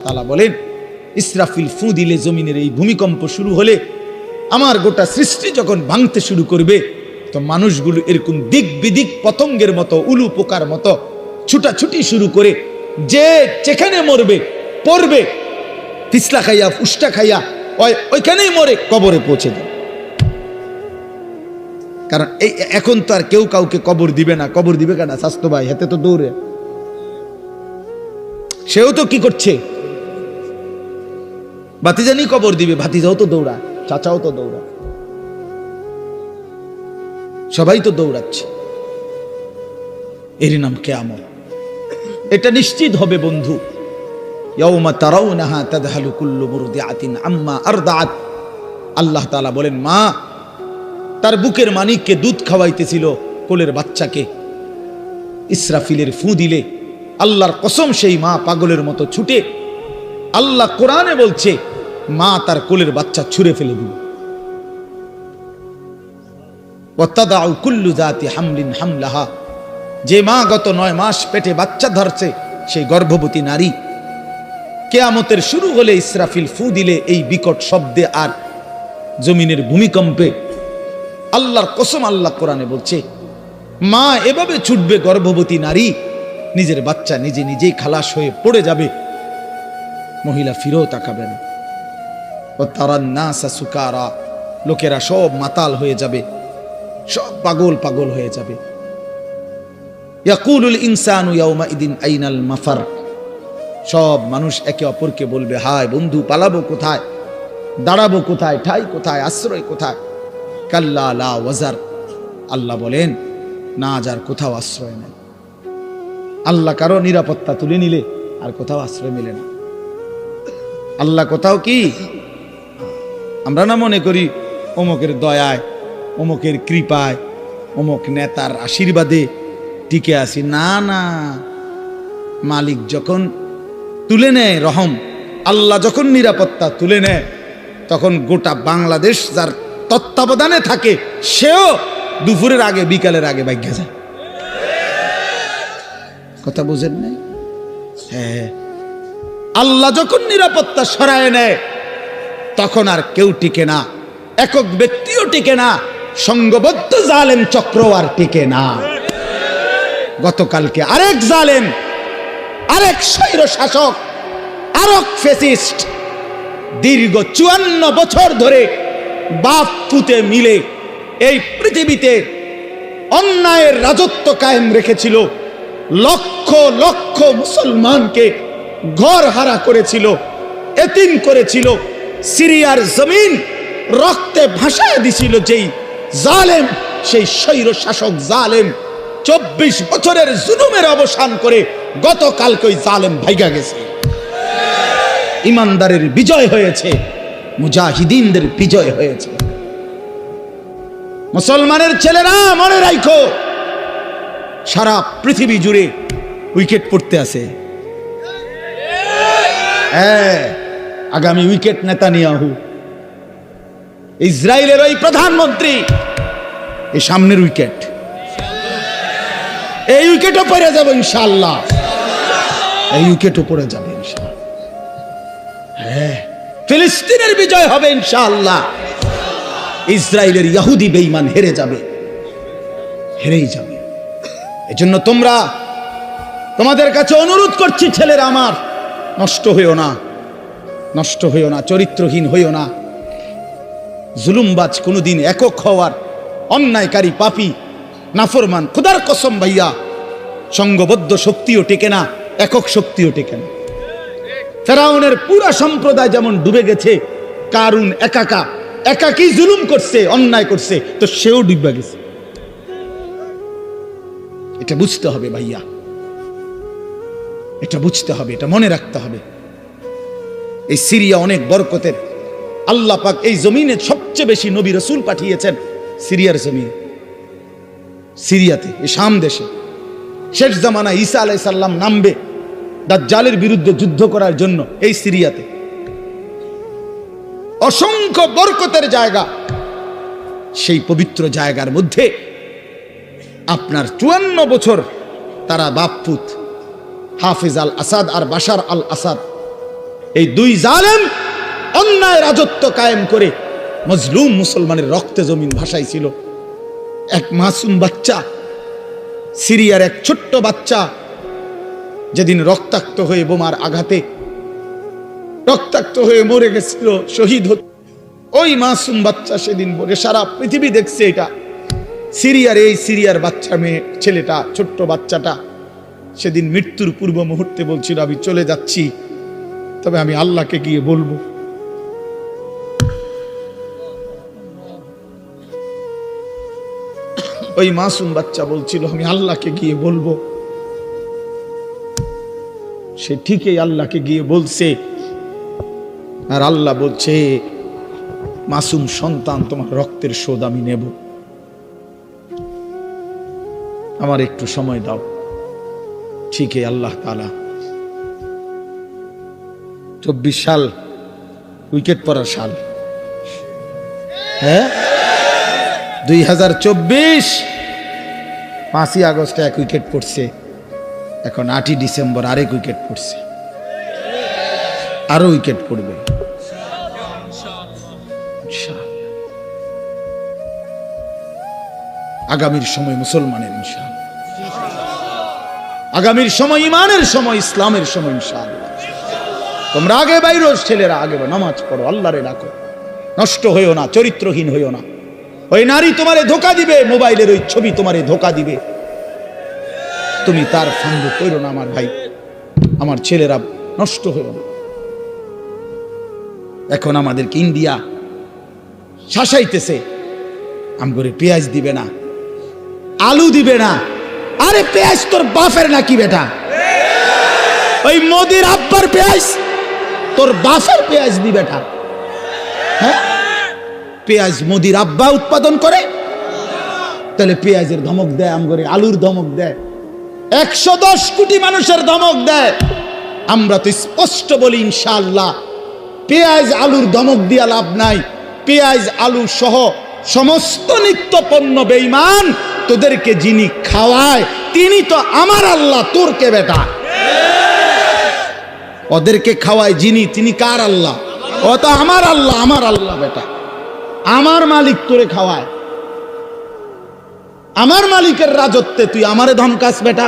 তাআলা বলেন, ইসরাফিল ফু দিলে জমিনের এই ভূমিকম্প শুরু হলে, আমার গোটা সৃষ্টি যখন ভাঙতে শুরু করবে, তো মানুষগুলো এরকম দিক বিদিক পতঙ্গের মতো, উলু পোকার মতো ছুটাছুটি শুরু করে, যে যেখানে মরবে পড়বে, পিছলা খাইয়া ফুসটা খাইয়া ওইখানেই মরে কবরে পৌঁছে দেয়। কারণ এই এখন তো আর কেউ কাউকে কবর দিবে না। কবর দিবে কেন? স্বাস্থ্য ভাই হাতে তো দৌড়ে, সেও তো কি করছে, ভাতিজানি কবর দিবে, ভাতিজাও তো দৌড়া, চাচাও তো দৌড়া, সবাই তো দৌড়াচ্ছে। এর নাম কিয়ামত। এটা নিশ্চিত হবে বন্ধু। ইয়াউমা তারাউনাহা তাযহালু কুল্লু মুরদিআতিন আম্মা আরদাআত। আল্লাহ তাআলা বলেন, মা তার বুকের মানিককে দুধ খাওয়াইতেছিল, কোলের বাচ্চাকে, ইসরাফিলের ফু দিলে আল্লাহর কসম সেই মা পাগলের মতো ছুটে, আল্লাহ কোরআনে বলছে, মা তার কোলের বাচ্চা ছুঁড়ে ফেলে দিল। ওয়াতাদাউ কুল্লু যাতি হামলিন হামলাহা। যে মা গত 9 মাস পেটে বাচ্চা ধরছে, সেই গর্ভবতী নারী কিয়ামতের শুরু হলে ইসরাফিল ফু দিলে এই বিকট শব্দে আর জমিনের ভূমিকম্পে, আল্লাহর কসম আল্লাহ কোরআনে বলছে, মা এভাবে ছুটবে, গর্ভবতী নারী নিজের বাচ্চা নিজে নিজেই খালাস হয়ে পড়ে যাবে, মহিলা ফিরেও তাকাবে না। ও তারান নাসা সুকারা, লোকেরা সব মাতাল হয়ে যাবে, সব পাগল পাগল হয়ে যাবে। ইয়াকুলুল ইনসানু ইয়াউমাইদিন আইনাল মাফার। সব মানুষ একে অপরকে বলবে, হায় বন্ধু, পালাবো কোথায়, দাঁড়াবো কোথায়, ঠাই কোথায়, আশ্রয় কোথায়? কাল্লা লা ওয়াজার। আল্লাহ বলেন, না যার কোথাও আশ্রয় নেই। আল্লাহ কারো নিরাপত্তা তুলে নিলে আর কোথাও আশ্রয় মিলে না। আল্লাহ কোথাও কি, আমরা না মনে করি অমুকের দয়ায়, অমুকের কৃপায়, অমুক নেতার আশীর্বাদে টিকে আসি। না না, মালিক যখন তুলে নেয় রহম, আল্লাহ যখন নিরাপত্তা তুলে নেয়, তখন গোটা বাংলাদেশ যার তত্ত্বাবধানে থাকে, সেও দুপুরের আগে বিকালের আগে ভাগ্যে যায়। কথা বুঝেন নাই? হ্যাঁ, আল্লাহ যখন নিরাপত্তা সরায় নেয়, তখন আর কেউ টিকে না, একক ব্যক্তিও টিকে না, সংঘবদ্ধ জালেম চক্র আর টিকে না। গতকালকে আরেক জালেম, আরেক স্বৈর শাসক, আরেক ফ্যাসিস্ট দীর্ঘ 54 বছর ধরে বাপ পুতে মিলে এই পৃথিবীতে অন্যায়ের রাজত্ব কায়েম রেখেছিল, লক্ষ লক্ষ মুসলমানকে ঘর হারা করেছিল, এতিম করেছিল, সিরিয়ার জমিন রক্তে ভাসায় দিছিল। যেই জালেম, সেই স্বৈর শাসক জালেম 24 বছরের জুলুমের অবসান করে গতকালকে ওই জালেম ভাইগা গেছে। ইমানদারের বিজয় হয়েছে, মুজাহিদিনদের বিজয় হয়েছে। মুসলমানের ছেলেরা মনে রাখো, সারা পৃথিবী জুড়ে উইকেট পড়তে আছে। আগামী উইকেট নেতানিয়াহু, ইসরায়েলের ওই প্রধানমন্ত্রী, এই সামনের উইকেট, এই উইকেটও পড়ে যাবে ইনশাআল্লাহ, এই উইকেটও পড়ে যাবে ইনশাআল্লাহ। হ্যাঁ, ফিলিস্তিনের বিজয় হবে ইনশাআল্লাহ। ইসরায়েলের ইহুদি বেঈমান হেরে যাবে, হেরেই যাবে। এজন্য তোমাদের কাছে অনুরোধ করছি, ছেলেরা আমার, নষ্ট হইও না, নষ্ট হইও না, চরিত্রহীন হইও না। জুলুমবাজ কোনোদিন একক হওয়ার, অন্যায়কারী পাপী নাফরমান, খোদার কসম ভাইয়া, সংঘবদ্ধ শক্তিও টেকে না, একক শক্তিও টেকে না। ফেরাউনের পুরা সম্প্রদায় যেমন ডুবে গেছে, কারুন একাকী জুলুম করছে, অন্যায় করছে, তো সেও ডুবে গেছে। এটা বুঝতে হবে ভাইয়া, এটা বুঝতে হবে, এটা মনে রাখতে হবে। এই সিরিয়া অনেক বরকতের। আল্লাহ পাক এই জমিনে সবচেয়ে বেশি নবী রাসূল পাঠিয়েছেন সিরিয়ার জমিনে, সিরিয়াতে, এই শাম দেশে। শেষ জামানায় ঈসা আলাইহিস সালাম নামবে দাজ্জালের বিরুদ্ধে যুদ্ধ করার জন্য এই সিরিয়াতে। অসংখ্য বরকতের জায়গা, সেই পবিত্র জায়গার মধ্যে আপনার 54 বছর তারা বাপপুত হাফিজ আল আসাদ আর বাশার আল আসাদ এই দুই জালেম অন্যায় রাজত্ব কায়েম করে মজলুম মুসলমানের রক্তে জমিন ভাসাইছিল। এক মাসুম বাচ্চা, সিরিয়ার এক ছোট্ট বাচ্চা যেদিন রক্তাক্ত হয়ে বোমার আঘাতে রক্তাক্ত হয়ে মরে গেছিল, শহীদ হত, ওই মাসুম বাচ্চা সেদিন বলে সারা পৃথিবী দেখছে এটা সিরিয়ার বাচ্চা মেয়ে ছেলেটা, ছোট্ট বাচ্চাটা সেদিন মৃত্যুর পূর্ব মুহূর্তে বলছিল, আমি চলে যাচ্ছি, তবে আমি আল্লাহকে গিয়ে বলবো। ওই মাসুম বাচ্চা বলছিল, আমি আল্লাহকে গিয়ে বলবো। সে ঠিকই আল্লাহকে গিয়ে বলছে, আর আল্লাহ বলছে, মাসুম সন্তান, তোমার রক্তের শোধ আমি নেব, আমার একটু সময় দাও। ঠিকই আল্লাহ তাআলা 24 সাল উইকেট পড়ার সাল, হ্যাঁ 2024 5ই আগস্টে 1 উইকেট পড়ছে, এখন 8ই ডিসেম্বর আরেক উইকেট পড়ছে, আরো উইকেট পড়বে আগামীর সময় মুসলমানের ইনশাআল্লাহ, আগামীর সময় ইমানের সময়, ইসলামের সময় ইনশাআল্লাহ। তোমরা আগে বাইরো, ছেলেরা আগে নামাজ পড়ো, আল্লাহরে ডাকো, নষ্ট হইও না, চরিত্রহীন হইও না। ওই নারী তোমারে ধোকা দিবে, মোবাইলের ওই ছবি তোমারে ধোকা দিবে, তুমি তার সঙ্গ করো না। আমার ভাই, আমার ছেলেরা নষ্ট হইও না। এখন আমাদেরকে ইন্ডিয়া শাসাইতেছে, আমগরে পেঁয়াজ দিবে না, আলু দিবে না। আরে পেঁয়াজ তোর বাপের নাকি বেটা? ওই মোদির আব্বার পেঁয়াজ তোর বাপের পেঁয়াজ দি বেটা? হ্যাঁ, পেঁয়াজ মোদির আব্বা উৎপাদন করে, তাহলে পেঁয়াজের ধমক দেয় আমগরে, আলুর ধমক দেয়, 110 কোটি মানুষের ধমক দেয়। আমরা তো স্পষ্ট বলি ইনশাআল্লাহ, পেঁয়াজ আলুর ধমক দিয়া লাভ নাই। পেঁয়াজ আলু সহ সমস্ত নিত্য পণ্য বেঈমান, তোদেরকে যিনি খাওয়ায় তিনি তো আমার আল্লাহ, তোর কে বেটা? ওদেরকে খাওয়ায় যিনি, তিনি কার আল্লাহ? ও তো আমার আল্লাহ, আমার আল্লাহ বেটা, আমার মালিক তোরে খাওয়ায়। আমার মালিকের রাজত্বে তুই আমারে ধমকাস বেটা?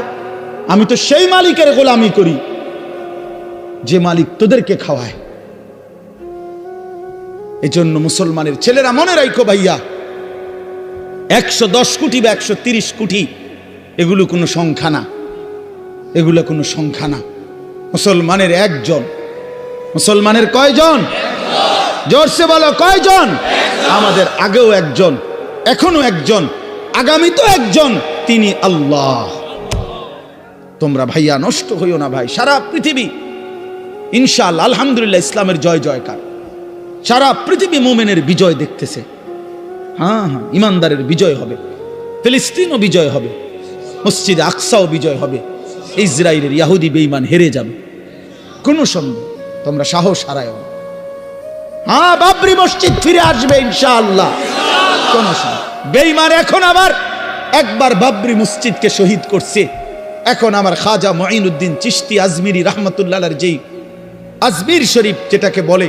আমি তো সেই মালিকের গোলামি করি যে মালিক তোদেরকে খাওয়ায়। এজন্য মুসলমানের ছেলেরা মনে রাখো ভাইয়া, 110 কোটি বা 130 কোটি এগুলো কোনো সংখ্যা না, এগুলো কোনো সংখ্যা না। মুসলমানের একজন। মুসলমানের কয়জন? জোরসে বলো, কয়জন? আমাদের আগেও একজন, এখনো একজন, আগামী তো একজন, তিনি আল্লাহ। তোমরা ভাইয়া নষ্ট হইও না ভাই। সারা পৃথিবী ইনশাআল্লাহ আলহামদুলিল্লাহ ইসলামের জয় জয়কার, সারা পৃথিবী মুমিনের বিজয় দেখতেছে। হ্যাঁ হ্যাঁ, ইমানদারের বিজয় হবে, ফিলিস্তিনও বিজয় হবে, মসজিদ আকসাও বিজয় হবে, ইসরায়েলের ইহুদি বেঈমান হেরে যাবে, কোনো সন্দেহ। তোমরা সাহস হারায়ও না। হ্যাঁ, বাবরি মসজিদ ফিরে আসবে ইনশাআল্লাহ, কোন সন্দেহ। বেঈমান এখন আবার একবার বাবরি মসজিদকে শহীদ করছে, এখন আমার খাজা মুঈনুদ্দিন চিশতি আজমিরি রাহমাতুল্লাহ আলাইহি যেই আজমির শরীফ যেটাকে বলে,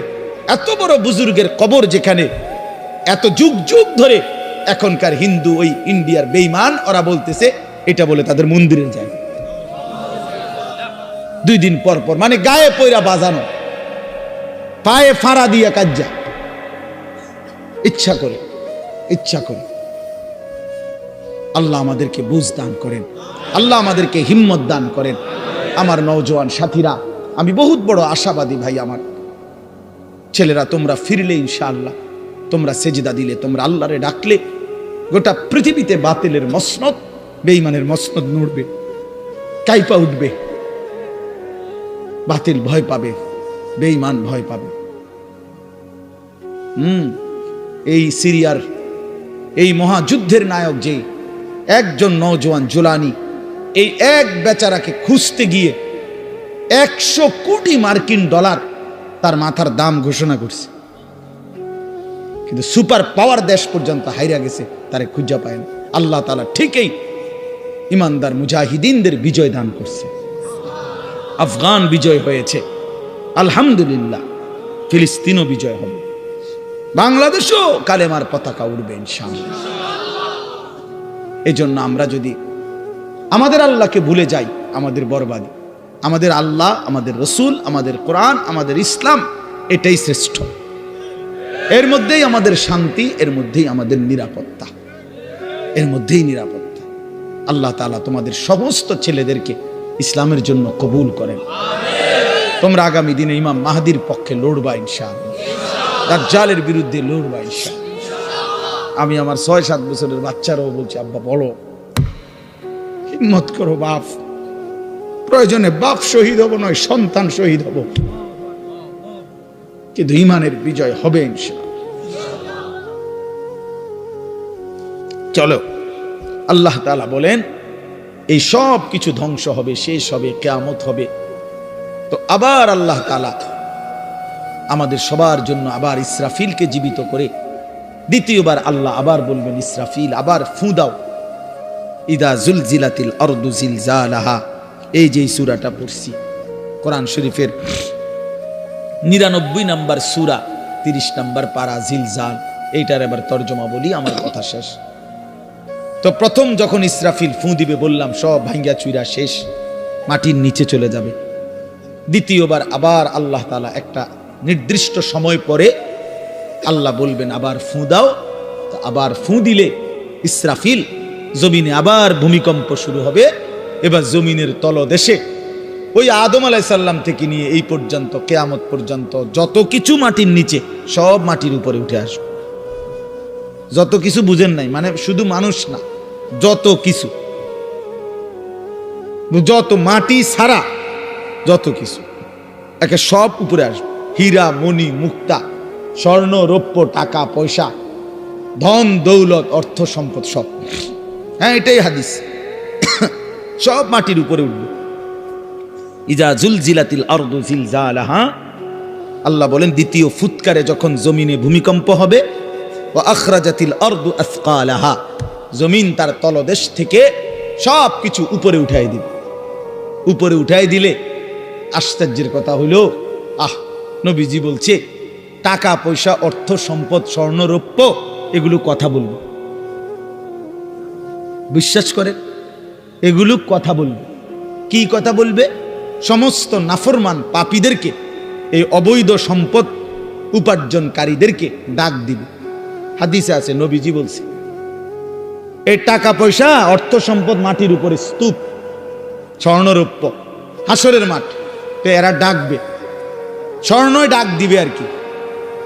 এত বড় বুজুর্গের কবর যেখানে এত যুগ যুগ ধরে, এখনকার হিন্দু ওই ইন্ডিয়ার বেঈমান ওরা বলতেছে এটা বলে তাদের মন্দিরের জায়গা। 2 দিন পর পর মানে গায়ে পয়রা বাজানো, পায়ে ফাড়া দিয়া কাজ্জা, ইচ্ছা করে। আল্লাহ আমাদেরকে বুঝ দান করেন, আল্লাহ আমাদেরকে হিম্মত দান করেন। আমার নওজোয়ান সাথীরা, আমি বহুত বড় আশাবাদী ভাই। আমার ছেলেরা, তোমরা ফিরলে ইনশাআল্লাহ, তোমরা সেজদা দিলে, তোমরা আল্লাহরে ডাকলে, গোটা পৃথিবীতে বাতিলের মসনদ, বেঈমানের মসনদ নড়বে, কাইপা উঠবে। বাতিল ভয় পাবে, বেঈমান ভয় পাবে। এই সিরিয়ার এই মহাযুদ্ধের নায়ক যে একজন নওজোয়ান জোলানি, এই এক বেচারাকে খুঁজতে গিয়ে 100 কোটি মার্কিন ডলার তার মাথার দাম ঘোষণা করছে, কিন্তু সুপার পাওয়ার দেশ পর্যন্ত হাইরা গেছে, তারে খুঁজা পায় না। আল্লাহ তাআলা ঠিকই ইমানদার মুজাহিদিনদের বিজয় দান করছে। আফগান বিজয় হয়েছে, আলহামদুলিল্লাহ, ফিলিস্তিনও বিজয় হবে, বাংলাদেশও কালেমার পতাকা উড়বে ইনশাআল্লাহ। এই জন্য আমরা যদি আমাদের আল্লাহকে ভুলে যাই, আমাদের বরবাদ। আমাদের আল্লাহ, আমাদের রসুল, আমাদের কোরআন, আমাদের ইসলাম, এটাই শ্রেষ্ঠ। এর মধ্যেই আমাদের শান্তি, এর মধ্যেই আমাদের নিরাপত্তা, এর মধ্যেই নিরাপত্তা। আল্লাহ তাআলা তোমাদের সমস্ত ছেলেদেরকে ইসলামের জন্য কবুল করেন। তোমরা আগামী দিনে ইমাম মাহদির পক্ষে লড়বা ইনশাআল্লাহ, দাজ্জালের বিরুদ্ধে লড়বা ইনশাআল্লাহ। আমি আমার ৬-৭ বছরের বাচ্চারাও বলছি, আব্বা বলো, হিম্মত করো বাপ, প্রয়োজনে বাপ শহীদ হব নয়, সন্তান শহীদ হব, কিন্তু ঈমানের বিজয় হবে ইনশাআল্লাহ। চলো, আল্লাহ তাআলা বলেন এই সব কিছু ধ্বংস হবে, শেষ হবে, কিয়ামত হবে। তো আবার আল্লাহ তাআলা আমাদের সবার জন্য আবার ইসরাফিলকে জীবিত করে দ্বিতীয়বার আল্লাহ আবার বলবেন, ইসরাফিল আবার ফু দাও। ইদা জুলজিলাতিল আরদু জিলজালাহা, এই যে সূরাটা পড়ছি কোরআন শরীফের 99 নম্বর সূরা 30 নম্বর পারা, জিলজাল। এইটার এবার তর্জমা বলি, আমার কথা শেষ। তো প্রথম যখন ইসরাফিল ফু দিবে বললাম সব ভাঙ্গা চুইরা শেষ, মাটির নিচে চলে যাবে। দ্বিতীয়বার আবার আল্লাহ তাআলা একটা নির্দিষ্ট সময় পরে আল্লাহ বলবেন আবার ফু দাও। তো আবার ফু দিলে ইসরাফিল জমিনে আবার ভূমিকম্প শুরু হবে। এবার জমিনের তলদেশে ওই আদম আলাইহিস সালাম থেকে নিয়ে এই পর্যন্ত কিয়ামত পর্যন্ত যত কিছু মাটির নিচে, সব মাটির উপরে উঠে আসবে। যত কিছু বুঝেন নাই, মানে শুধু মানুষ না, যত কিছু, যত মাটি ছাড়া যত কিছু একে সব উপরে আসবে। হীরা মণি মুক্তা, স্বর্ণ রৌপ্য, টাকা পয়সা, ধন দৌলত, অর্থ সম্পদ, সব। হ্যাঁ, এটাই হাদিস, সব মাটির উপরে উঠবে। ইজা জুলজিলাতিল আরদু জিলজালাহা, আল্লাহ বলেন দ্বিতীয় ফুৎকারে যখন জমিনে ভূমিকম্প হবে, ওয়া আখরাজাতিল আরদু আসকালাহা, জমিন তার তলদেশ থেকে সব কিছু উপরে উঠাই দিবে। উপরে উঠাই দিলে আশ্চর্যের কথা হইল, নবীজি বলছে টাকা পয়সা, অর্থ সম্পদ, স্বর্ণ রৌপ্য, এগুলো কথা বলবে। বিশ্বাস করে, এগুলো কথা বলবে। কি কথা বলবে? সমস্ত নাফরমান পাপীদেরকে, এই অবৈধ সম্পদ উপার্জনকারীদেরকে ডাক দিবে। হাদিসে আছে, নবীজি বলছে এই টাকা পয়সা, অর্থ সম্পদ মাটির উপরে স্তূপ, স্বর্ণরৌপ্য, হাসরের মাঠ, তো এরা ডাকবে। স্বর্ণই ডাক দিবে আর কি,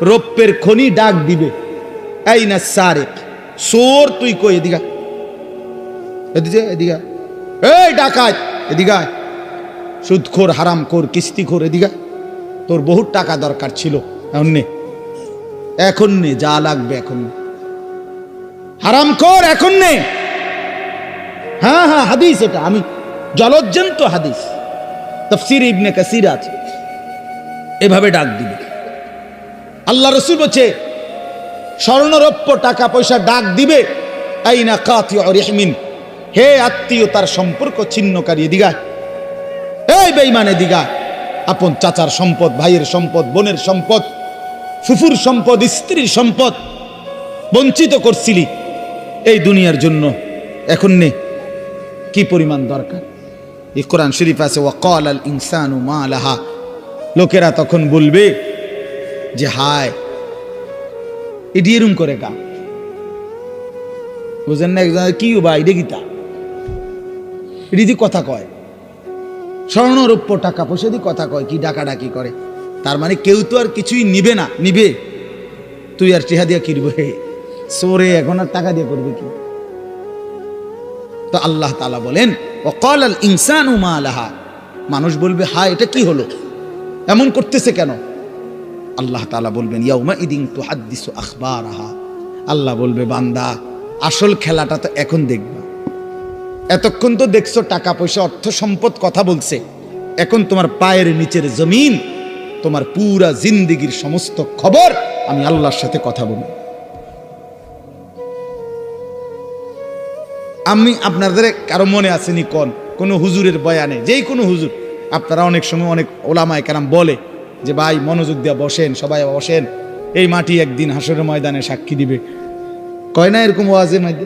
রৌপ্যের খনি ডাক দিবে, এই না সারেক, চোর তুই কই, এদিকে এদিকে এদিকে, এই ডাকাত এদিকে, সুদখোর, হারামখোর, কিস্তিখোর, এদিকে, তোর বহুত টাকা দরকার ছিল, এখন নে, এখন নে, যা লাগবে এখন নে, হারামখোর এখন নে। হ্যাঁ হ্যাঁ, হাদিস, এটা আমি জলজ্জন্ত হাদিস, তাফসীর ইবনে কাসির আছে, এভাবে ডাক দিবে। আল্লাহ রাসূল বলছে স্বর্ণরৌপ্য টাকা পয়সা ডাক দিবে, আইনা কাতিউ রিহমিন, হে আত্মীয়তার সম্পর্ক ছিন্নকারী, এদিকে, এই বেঈমান এদিকে, আপন চাচার সম্পদ, ভাইয়ের সম্পদ, বোনের সম্পদ, ফুফুর সম্পদ, স্ত্রীর সম্পদ বঞ্চিত করছিলি এই দুনিয়ার জন্য, এখন নে, কি পরিমাণ দরকার। এই কোরআন শরীফ আছে, ওয়াকালাল ইনসানু মা লাহা, লোকেরা তখন বলবে যে হায়, এটি এরম করে কা, বুঝেন না, একজন কি ভাই দেখিতা, এটি দিয়ে কথা কয়, স্বর্ণ রৌপ্য টাকা পয়সা দিয়ে কথা কয়, কি ডাকাডাকি করে, তার মানে কেউ তো আর কিছুই নিবে না, নিবে তুই আর টিহা দিয়া কিনবে, সোরে এখন আর টাকা দিয়ে করবে কি। তো আল্লাহ তাআলা বলেন ওয়াকালাল ইনসানু মা লাহা, মানুষ বলবে হায়, এটা কি হলো, এমন করতেছে কেন। আল্লাহ তাআলা বলবেন ইয়াউমা ইদিন তুহাদ্দিসু আখবারাহা, আল্লাহ বলবে বান্দা আসল খেলাটা তো এখন দেখবা, এতক্ষণ তো দেখছো টাকা পয়সা, অর্থ সম্পদ কথা বলছে, এখন তোমার পায়ের নিচের জমিন, তোমার পুরা জিন্দেগির সমস্ত খবর আমি আল্লাহর সাথে কথা বলবো। আমি আপনাদের কারো মনে আসেনি কোন হুজুরের বয়ানে, যেই কোনো হুজুর, আপনারা অনেক সময় অনেক ওলামায়ে কেরাম বলে যে ভাই মনোযোগ দিয়ে বসেন, সবাই বসেন, এই মাটি একদিন হাসরের ময়দানে সাক্ষী দিবে। কয় না এরকম ওয়াজের মধ্যে?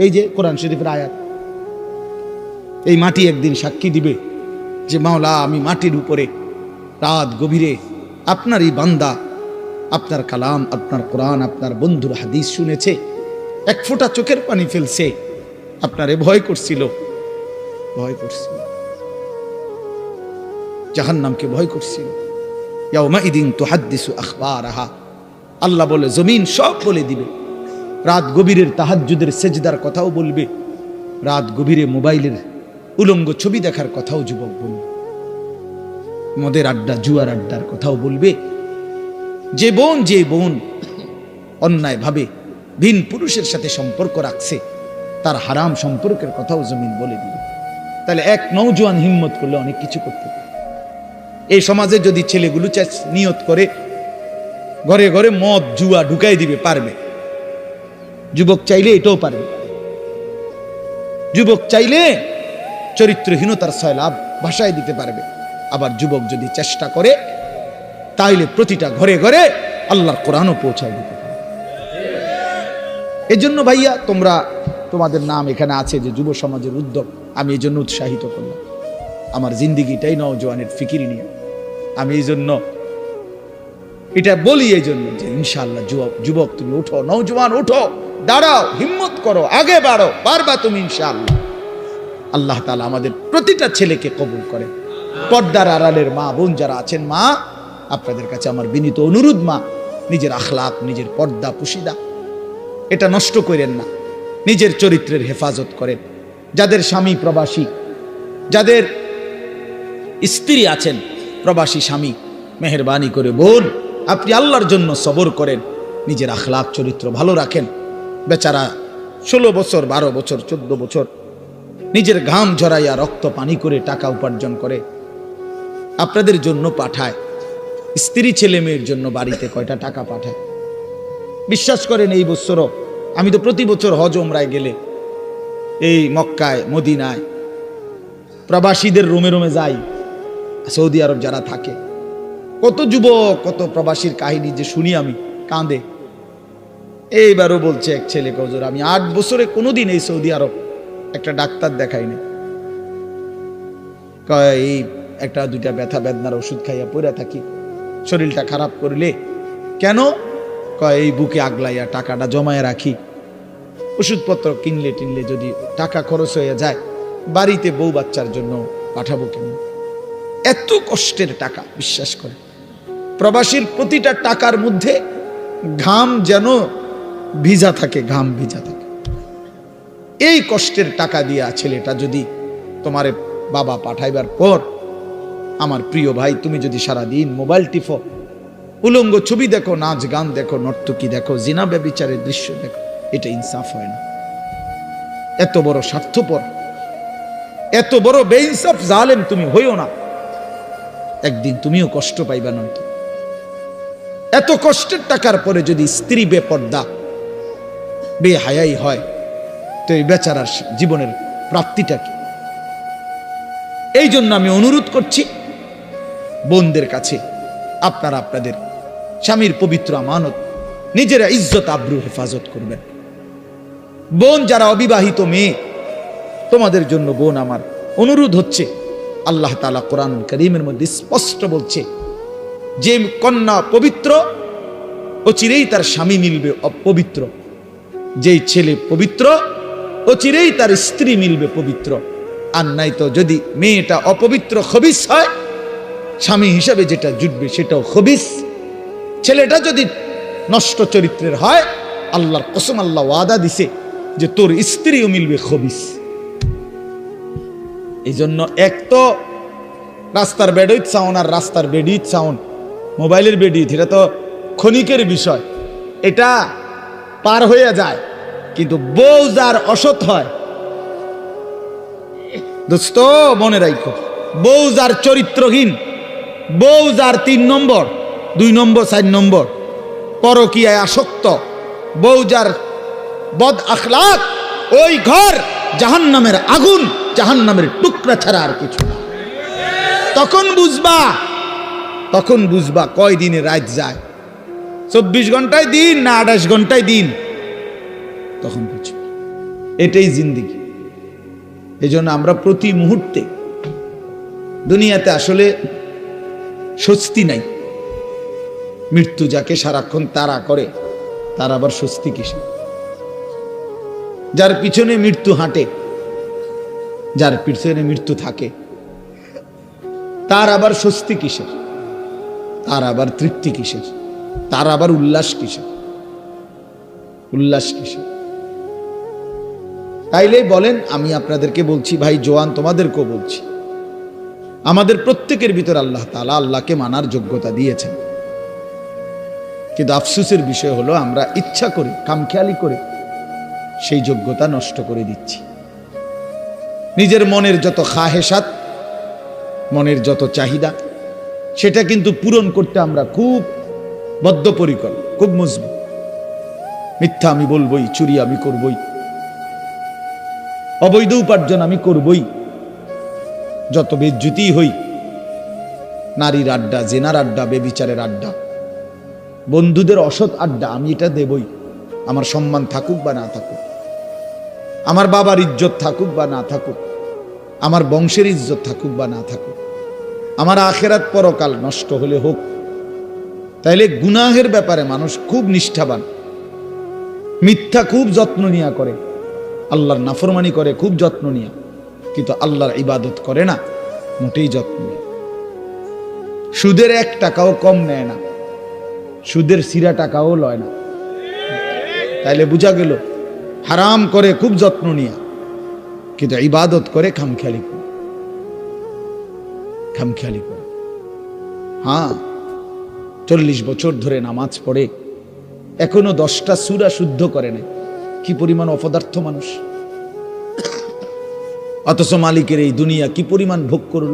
এই যে কোরআন শরীফের আয়াত, এই মাটি একদিন সাক্ষী দিবে যে মাওলা আমি মাটির উপরে রাত গভীরে আপনারই বান্দা আপনার কালাম, আপনার কোরআন, আপনার বন্ধুর হাদিস শুনেছে, এক ফোঁটা চোখের পানি ফেলছে, আপনারে ভয় করছিল, জাহান্নামকে ভয় করছিল। ইয়াউমাইদিন তুহাদ্দিসু আখবারাহা, আল্লাহ বলে জমিন সব বলে দিবে। রাত গভীরের তাহাজ্জুদের সেজদার কথাও বলবে, রাত গভীরে মোবাইলের উলঙ্গ ছবি দেখার কথাও যুবক বলবে, মদের আড্ডা জুয়ার আড্ডার কথাও বলবে। যে বোন অন্যায় ভাবে ভিন পুরুষের সাথে সম্পর্ক রাখছে তার হারাম সম্পর্কের কথাও জমিন বলে দিবে। তাহলে এক নওজোয়ান হিম্মত করলে অনেক কিছু করতে পারে। এই সমাজে যদি ছেলেগুলো নিয়ত করে ঘরে ঘরে মদ জুয়া ঢুকাই দিবে, পারবে। যুবক চাইলে এটাও পারবে। যুবক চাইলে চরিত্রহীনতার সয়লাভ ভাষায় দিতে পারবে। আবার যুবক যদি চেষ্টা করে তাইলে প্রতিটা ঘরে ঘরে আল্লাহর কোরআনও পৌঁছায় দিতে পারে। এজন্য ভাইয়া তোমাদের নাম এখানে আছে যে যুব সমাজের উদ্যোগ, আমি এই জন্য উৎসাহিত করলাম। আমার জিন্দিগিটাই নওজোয়ানের ফিকিরি নিয়ে, আমি এই জন্য এটা বলি, এই জন্য যে ইনশাআল্লাহ যুবক তুমি উঠো, নওজোয়ান উঠো, দাঁড়াও, হিম্মত করো, আগে বাড়ো, পারবা তুমি ইনশাআল্লাহ। আল্লাহ তাআলা আমাদের প্রতিটা ছেলেকে কবুল করে। পর্দার আড়ালের মা বোন যারা আছেন, মা আপনাদের কাছে আমার বিনীত অনুরোধ, মা নিজের আখলাক, নিজের পর্দা পুশিদা এটা নষ্ট করেন না, নিজের চরিত্রের হেফাজত করেন। যাদের স্বামী প্রবাসী, যাদের স্ত্রী আছেন প্রবাসী স্বামী, মেহেরবানি করে বোন আপনি আল্লাহর জন্য সবর করেন, নিজের আখলাক চরিত্র ভালো রাখেন। বেচারা 16 বছর 12 বছর 14 বছর নিজের ঘাম ঝরাইয়া রক্ত পানি করে টাকা উপার্জন করে আপনাদের জন্য পাঠায়। স্ত্রী ছেলে মেয়ের জন্য বাড়িতে কয়টা টাকা পাঠায়। বিশ্বাস করেন এই বছরও আমি তো প্রতি বছর হজ ওমরায় গেলে এই মক্কায় মদিনায় প্রবাসীদের রুমে রুমে যাই, সৌদি আরব যারা থাকে, কত যুবক কত প্রবাসীর কাহিনী যে শুনি আমি কাঁদে। এইবারও বলছে এক ছেলে, হুজুর আমি 8 বছরে কোনোদিন এই সৌদি আরব একটা ডাক্তার দেখাইনি, এই একটা দুইটা ব্যথা বেদনার ওষুধ খাইয়া পড়ে থাকি, শরীরটা খারাপ করলে কেন, এই বুকে আগলাইয়া টাকাটা জমায় রাখি, ওষুধপত্র কিনলে টিনলে যদি টাকা খরচ হয়ে যায় বাড়িতে বউ বাচ্চার জন্য পাঠাবো কেন। এত কষ্টের টাকা, বিশ্বাস করে প্রবাসীর প্রতিটা টাকার মধ্যে ঘাম যেন ভিজা থাকে, ঘাম ভিজা থাকে। এই কষ্টের টাকা দিয়া ছেলেটা যদি তোমার বাবা পাঠাইবার পর, আমার প্রিয় ভাই তুমি যদি সারাদিন মোবাইল টিপো, উলঙ্গ ছবি দেখো, নাচ গান দেখো, নর্তকী দেখো, জিনা ব্যভিচারের দৃশ্য দেখো, এটা ইনসাফ হয় না। এত বড় স্বার্থপর, এত বড় বেইনসাফ জালেম তুমি হইও না, একদিন তুমিও কষ্ট পাইবা। নয় এত কষ্টের টাকার পরে যদি স্ত্রী বেপর্দা বেহায়াই হয় তো এই বেচারার জীবনের প্রাপ্তিটা কি? এই জন্য আমি অনুরোধ করছি বোনদের কাছে, আপনারা আপনাদের স্বামীর পবিত্র আমানত নিজেরা ইজ্জত আব্রু হেফাজত করবেন। বোন যারা অবিবাহিত মেয়ে, তোমাদের জন্য বোন আমার অনুরোধ হচ্ছে, আল্লাহ তাআলা কোরআন কারীমের মধ্যে স্পষ্ট বলছে যে কন্যা পবিত্র অচিরেই তার স্বামী মিলবে অপবিত্র, যেই ছেলে পবিত্র অচিরেই তার স্ত্রী মিলবে পবিত্র। আর নাই তো যদি মেয়েটা অপবিত্র খবিস হয়, স্বামী হিসাবে যেটা জুটবে সেটাও খবিস। ছেলেটা যদি নষ্ট চরিত্রের হয়, আল্লাহর কসম আল্লাহ ওয়াদা দিছে যে তোর স্ত্রীও মিলবে খবিস। এই জন্য এক তো রাস্তার বেডুইত সাউন্ড আর রাস্তার বেডিত সাউন্ড, মোবাইলের বেডিত, এটা তো ক্ষণিকের বিষয়, এটা পার হয়ে যায়। কিন্তু বউ যার অসৎ হয়, দোস্ত মনে রাখো, বউ যার চরিত্রহীন, বউ যার 3 নম্বর 2 নম্বর 4 নম্বর পরকীয়ায় আসক্ত, বউ যার বদ আখলাক, ওই ঘর জাহান্নামের আগুন, জাহান্নামের টুকরা ছাড়া আর কিছু না। তখন বুঝবা তখন বুঝবা কয় দিনে রাত যায়, 24 ঘন্টায় দিন না 28 ঘন্টায় দিন, তখন বুঝবা। এটাই জিন্দেগি। এই জন্য আমরা প্রতি মুহূর্তে দুনিয়াতে আসলে স্বস্তি নাই। মৃত্যু যাকে সারাক্ষণ তাড়া করে তার আবার স্বস্তি কিসে? যার পিছনে মৃত্যু হাঁটে, যার পিছনে মৃত্যু থাকে, তার আবার স্বস্তি কিসের? তার আবার তৃপ্তি কিসের? তার আবার উল্লাস কিসের? উল্লাস কিসের? তাইলে বলেন, আমি আপনাদেরকে বলছি ভাই জোয়ান, তোমাদেরকেও বলছি, আমাদের প্রত্যেকের ভিতর আল্লাহ তাআলা আল্লাহকে মানার যোগ্যতা দিয়েছেন, কিন্তু আফসোসের বিষয় হলো আমরা ইচ্ছা করে, কামখেয়ালি করে সেই যোগ্যতা নষ্ট করে দিচ্ছি। নিজের মনের যত খাহেসাত, মনের যত চাহিদা, সেটা কিন্তু পূরণ করতে আমরা খুব বদ্ধপরিকর, খুব মজবুত। মিথ্যা আমি বলবই, চুরি আমি করবই, অবৈধ উপার্জন আমি করবই, যত বেজ্জুতি হই, নারীর আড্ডা, জেনার আড্ডা, বেবিচারের আড্ডা, বন্ধুদের অসৎ আড্ডা, আমি এটা দেবই। আমার সম্মান থাকুক বা না থাকুক, আমার বাবার ইজ্জত থাকুক বা না থাকুক, আমার বংশের ইজ্জত থাকুক বা না থাকুক, আমার আখেরাত পরকাল নষ্ট হলে হোক। তাইলে গুনাহের ব্যাপারে মানুষ খুব নিষ্ঠাবান, মিথ্যা খুব যত্ন নিয়া করে, আল্লাহর নাফরমানি করে খুব যত্ন নিয়া, কিন্তু আল্লাহর ইবাদত করে না মোটেই যত্ন নিয়ে। সুদের 1 টাকাও কম নেয় না, সুদের সিরা টাকাও লয় না। তাইলে বোঝা গেল হারাম করে খুব যত্ন নিয়া, কিন্তু ইবাদত করে খামখেয়ালি করে, খামখেয়ালি করে। হ্যাঁ, 40 বছর ধরে নামাজ পড়ে এখনো 10টা সূরা শুদ্ধ করে নাই। কি পরিমাণ অপদার্থ মানুষ! অথচ মালিকের এই দুনিয়া কি পরিমাণ ভোগ করল।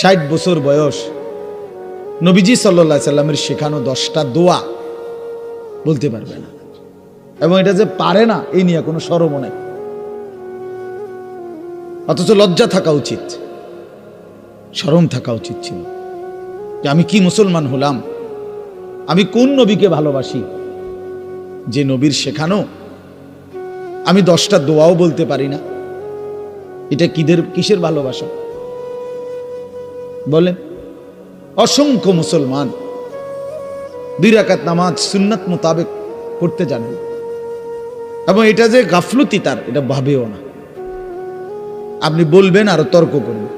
60 বছর বয়স, নবীজি সাল্লাল্লাহু আলাইহি সাল্লামের শেখানো 10টা দোয়া বলতে পারবে না, এবং এটা যে পারে না এই নিয়ে কোনো শরমও নাই। অথচ লজ্জা থাকা উচিত, শরম থাকা উচিত ছিল যে আমি কি মুসলমান হলাম, আমি কোন নবীকে ভালোবাসি যে নবীর শেখানো আমি 10টা দোয়াও বলতে পারি না। এটা কিসের ভালোবাসা বলেন? অসংখ্য মুসলমান 2 রাকাত নামাজ সুন্নাত মোতাবেক পড়তে জানেন, এবং এটা যে গাফলতি তার এটা ভাবেও না। আপনি বলবেন আরো তর্ক করবেন,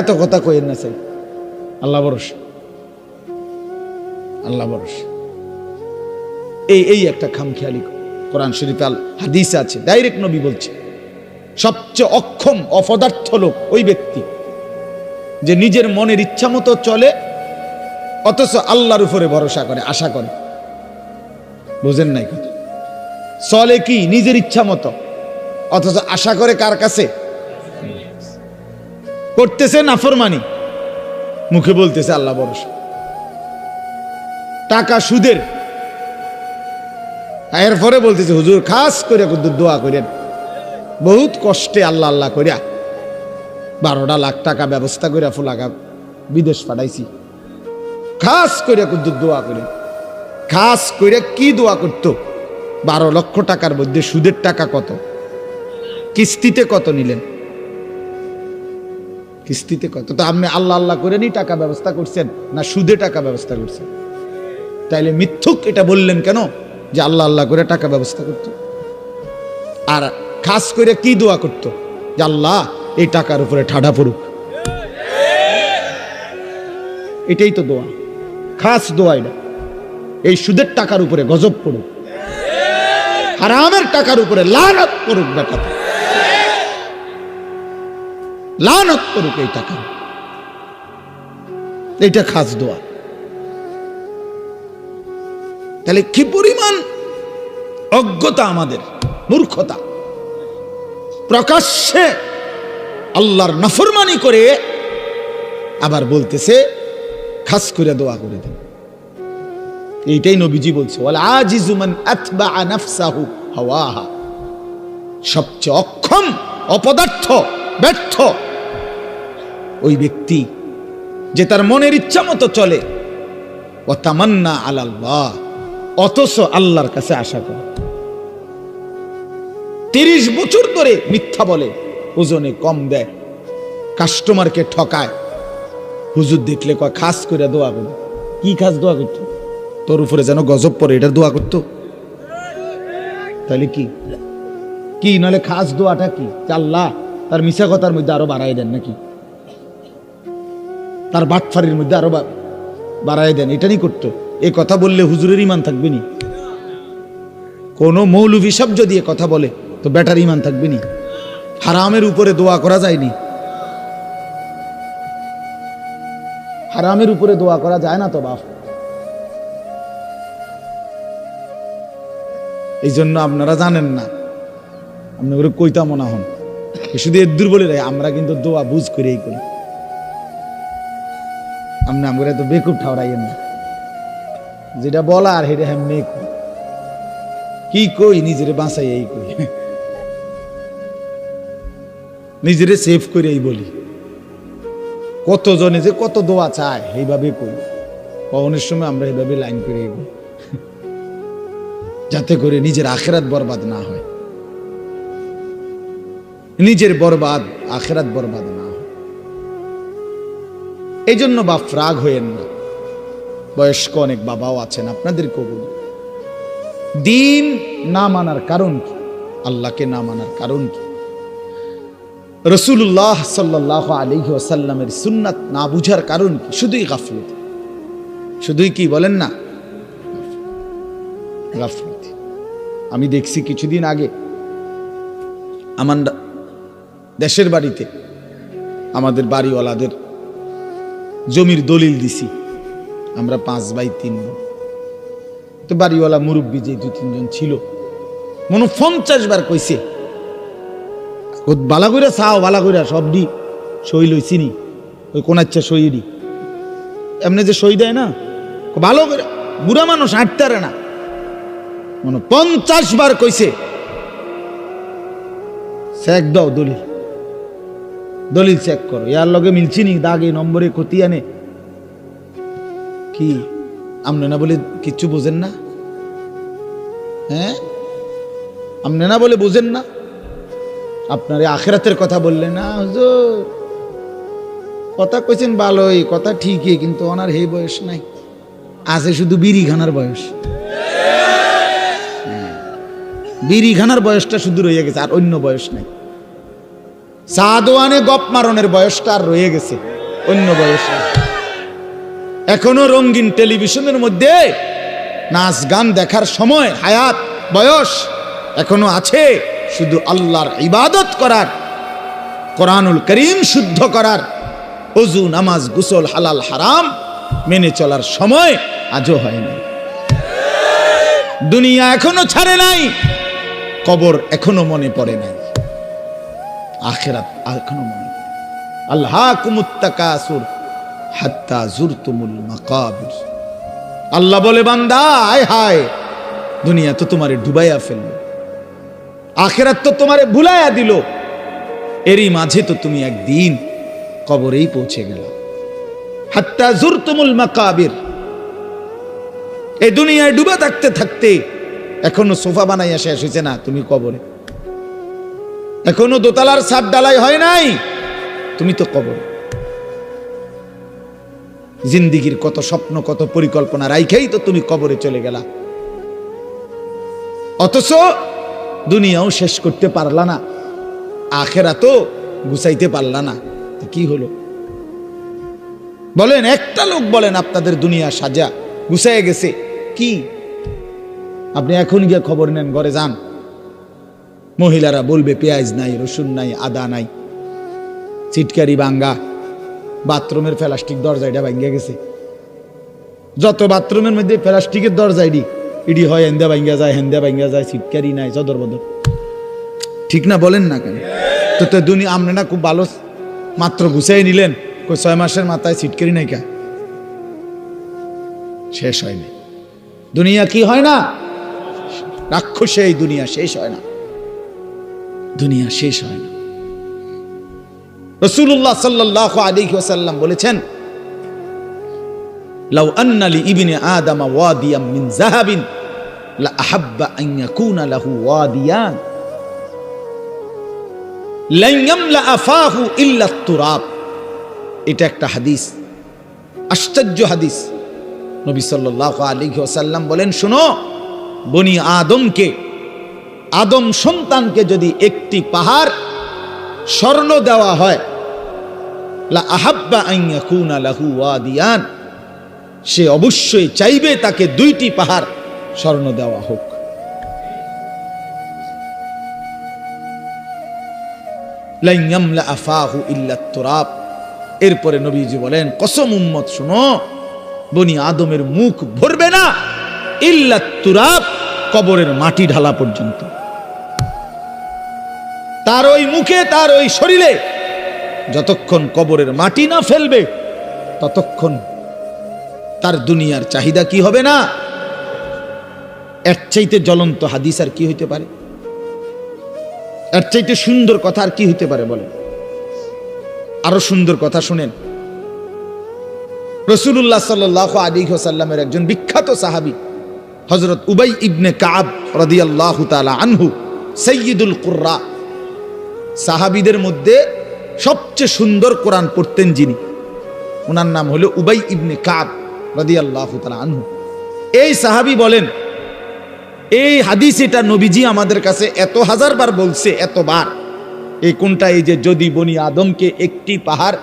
এত কথা কইেন না, চাই আল্লাহ ভরসা, আল্লাহ ভরসা। এই একটা খামখেয়ালি। কোরআন শরীফ আল হাদিসে আছে, ডাইরেক্ট নবী বলছে সবচেয়ে অক্ষম অপদার্থ লোক ওই ব্যক্তি যে নিজের মনের ইচ্ছা মতো চলে, অথচ আল্লাহর উপরে ভরসা করে, আশা করে। বুঝেন নাই কথা? চলে কি নিজের ইচ্ছা মতো, অথচ আশা করে কার কাছে? করতেছে নাফরমানি, মুখে বলতেছে আল্লাহ ভরসা। টাকা সুদের, এরপরে বলতেছে হুজুর খাস করে দোয়া করেন, বহুত কষ্টে আল্লাহ আল্লাহ করিয়া 12 লাখ টাকা ব্যবস্থা করে ফুলাগা বিদেশ পাঠাইছি, খাস করে দোয়া করেন। খাস করে কি দোয়া করতো? 12 লক্ষ টাকার মধ্যে সুদের টাকা কত, কিস্তিতে কত নিলেন, কিস্তিতে কত? তো আপনি আল্লাহ আল্লাহ করে নি টাকা ব্যবস্থা করছেন না সুদে টাকা ব্যবস্থা করছেন? তাইলে মিথ্যুক এটা বললেন কেন যে আল্লাহ আল্লাহ করে টাকা ব্যবস্থা করতো? আর খাস করে কি দোয়া করতো? যে আল্লাহ এই টাকার উপরে ঠাডা পড়ুক। এটাই তো দোয়া, খাস দোয়া এটা। এই সুদের টাকার উপরে গজব পড়ুক, হারামের টাকার উপরে লানত পড়ুক, বেটা লানত পড়ুক এই টাকা। এটা খাস দোয়া। তাহলে কি পরিমাণ অজ্ঞতা আমাদের, মূর্খতা! প্রকাশ্যে আল্লাহর নাফরমানি করে আবার বলতেছে খাস করে দোয়া করে দেন। এইটাই নবীজি বলছে, ওয়াল আজিজু মান আতবা নাফসাহু হাওয়াহা। সবচেয়ে অক্ষম, অপদার্থ, ব্যর্থ ওই ব্যক্তি যে তার মনের ইচ্ছা মতো চলে, ওয়া তামান্না আলাল্লাহ, অথচ আল্লাহর কাছে আশা করে। 30 বছর ধরে মিথ্যা বলে, ওজনে কম দেয়, কাস্টমারকে ঠকায়। হুজুর দেখলে কয় খাস করে দোয়া করো। কি খাস দোয়া করতো? তোর উপরে যেন গজব পড়ে, এটার দোয়া করতো? তাহলে কি কি নাহলে খাস দোয়াটা কি? আল্লাহ তার মিশা কথার মধ্যে আরো বাড়াই দেন নাকি? তার বাটফারির মধ্যে আরো বাড়াই দেন, এটাই করতো। এই কথা বললে হুজুরের ইমান থাকবে নি? কোন মৌলভী সব যদি এ কথা বলে তো বেটার ইমান থাকবে নি? হারামের উপরে দোয়া করা যায়নি, হারামের উপরে দোয়া করা যায় না তো বাপ। এই জন্য আপনারা জানেন না, আপনি করে কইতা মনে হন শুধু এদুর বলে রে, আমরা কিন্তু দোয়া বুঝ করেই করি। আপনি আমরা তো বেকুব ঠাউরাইয়েন না, যেটা বলা আর হেরে হেমনে কি কই, নিজের বাঁচাই এই কই, নিজেরে সেভ করে এই বলি। কতজনে যে কত দোয়া চায় এইভাবে কই, কখনের সময় আমরা এইভাবে লাইন করে এগোই, যাতে করে নিজের আখেরাত বরবাদ না হয়, নিজের বরবাদ আখেরাত বরবাদ না হয়। এই জন্য বাপ রাগ হইয়েন না। বয়স্ক অনেক বাবাও আছেন, আপনাদেরকেও বলি, দিন না মানার কারণ কি? আল্লাহকে না মানার কারণ কি? রাসূলুল্লাহ সাল্লাল্লাহু আলাইহি ওয়াসাল্লামের সুন্নাত না বুঝার কারণ কি? শুধুই গাফলত, শুধুই কি বলেন না, গাফলত। আমি দেখছি কিছুদিন আগে আমার দেশের বাড়িতে আমাদের বাড়িওয়ালাদের জমির দলিল দিছি আমরা 5 ভাই 3 বোন। তো বাড়িওয়ালা মুরব্বী যে 2-3 জন ছিল, মনে 50 বার কইছে বালা কইরা চাও, বালা কইরা সব দি সই লইছি নি, ওই কোন আচ্ছা সই দি এমনি যে সই দেয় না, ভালো করে বুড়া মানুষ হাঁটতে না, মনে 50 বার কইছে চেক দাও, দলিল দলিল চেক করো, ইয়ার লগে মিলছি নি, দাগে নম্বরে ক্ষতি আনে কি? আমনে না বলে কিচ্ছু বোঝেন না? হ্যাঁ, আমনে না বলে বোঝেন না? আপনার আখিরাতের কথা বললেন না, হুজুর কথা কইছেন ভালোই, কথা ঠিকই, কিন্তু ওনার এই বয়স নাই, আছে শুধু বিড়ি খানার বয়স। বিড়ি খানার বয়সটা শুধু রয়ে গেছে, আর অন্য বয়স নাই। চা দোয়ানে গপ মারনের বয়সটা আর রয়ে গেছে, অন্য বয়স নাই। এখনো রঙিন টেলিভিশনের মধ্যে নাচ গান দেখার সময় হায়াত বয়স এখনো আছে, শুধু আল্লাহর ইবাদত করার, কোরআনুল করিম শুদ্ধ করার, ওযু নামাজ গোসল হালাল হারাম মেনে চলার সময় আজও হয় নাই। দুনিয়া এখনো ছাড়ে নাই, কবর এখনো মনে পড়ে নাই, আখিরাত এখনো মনে। আল্লাহকুমুত তাকাসুর হাত্তা জুরতুমুল মাকাবির। আল্লাহ বলে, বান্দা আয় হায়, দুনিয়া তো তোমারে ডুবাইয়া ফেলল, আখিরাত তো তোমারে ভুলাইয়া দিল, এরই মাঝে তো তুমি একদিন কবরেই পৌঁছে গেল। হাত্তা জুরতুমুল মাকাবির। এই দুনিয়ায় ডুবে থাকতে থাকতে এখনো সোফা বানাইয়া শেষ হয়েছে না, তুমি কবরে। এখনো দোতলার ছাদ ডালাই হয় নাই, তুমি তো কবরে। জিন্দিগির কত স্বপ্ন, কত পরিকল্পনা রাইখেই তো তুমি কবরে চলে গেলা, অথচ দুনিয়াও শেষ করতে পারলা না, আখিরাতও গুছাইতে পারলা না। কি হলো বলেন? একটা লোক বলেন আপনাদের দুনিয়া সাজা গুছাইয়া গেছে কি? আপনি এখন গিয়ে খবর নেন, ঘরে যান, মহিলারা বলবে পেঁয়াজ নাই, রসুন নাই, আদা নাই, চিটকারি ভাঙ্গা, বাথরুমের প্লাস্টিক দরজাটা ভাঙ্গা গেছে। যত বাথরুমের মধ্যে প্লাস্টিকের দরজা ইডি হয়, হেন্দা ভাঙ্গা যায়, হেন্দা ভাঙ্গা যায়, চিটকারি নাই, চদর বদর, ঠিক না? বলেন না কেন? তো দুনিয়া আপনি না খুব ভালো মাত্র গুছাই নিলেন, 6 মাসের মাথায় চিটকারি নাই, কে শেষ হয়নি। দুনিয়া কি হয় না? রাক্ষসে এই দুনিয়া শেষ হয় না, দুনিয়া শেষ হয় না। রাসূলুল্লাহ সাল্লাল্লাহু আলাইহি ওয়াসাল্লাম বলেছেন, লাউ আন্না লি ইবনে আদম ওয়াদিয়াম মিন যাহাবিন লা আহাব্বা আন ইয়াকুনা লাহু ওয়াদিয়ান লান ইয়ামলা আফাহু ইল্লা তুরাব। এটা একটা হাদিস, আশ্চর্য হাদিস। নবী সাল্লাল্লাহু আলাইহি ওয়াসাল্লাম বলেন, শুনো, বনি আদমকে, আদম সন্তানকে যদি একটি পাহাড় স্বর্ণ দেওয়া হয়, লা আহাব্বা আন ইয়াকুনা লাহু ওয়াদিয়ান, সে অবশ্যই চাইবে তাকে দুইটি পাহাড় স্বর্ণ দেওয়া হোক। লান ইয়ামলা আফাহু ইল্লা তুরাব। এরপরে নবীজি বলেন, কসম উম্মত শুনো, বনি আদমের মুখ ভরবে না ইল্লা তুরাব, কবরের মাটি ঢালা পর্যন্ত। তার ওই মুখে, তার ওই শরীরে যতক্ষণ কবরের মাটি না ফেলবে ততক্ষণ তার দুনিয়ার চাহিদা কি হবে না। এর চাইতে জ্বলন্ত হাদিস আর কি হইতে পারে? এর চাইতে সুন্দর কথা আর কি হইতে পারে বলেন? আরো সুন্দর কথা শুনেন। রাসূলুল্লাহ সাল্লাল্লাহু আলাইহি ওয়াসাল্লামের একজন বিখ্যাত সাহাবী হযরত উবাই ইবনে কাব রাদিয়াল্লাহু তাআলা আনহু, সাইয়্যিদুল কুররা, সাহাবীদের মধ্যে সবচেয়ে সুন্দর কোরআন পড়তেন যিনি, ওনার নাম হলো উবাই ইবনে কাব রাদিয়াল্লাহু তাআলা আনহু। এই সাহাবী বলেন, এই হাদিস এটা নবীজি আমাদের কাছে এত হাজারবার বলছে, এতবার। এই কোনটা? এই যে যদি বনি আদমকে একটি পাহাড়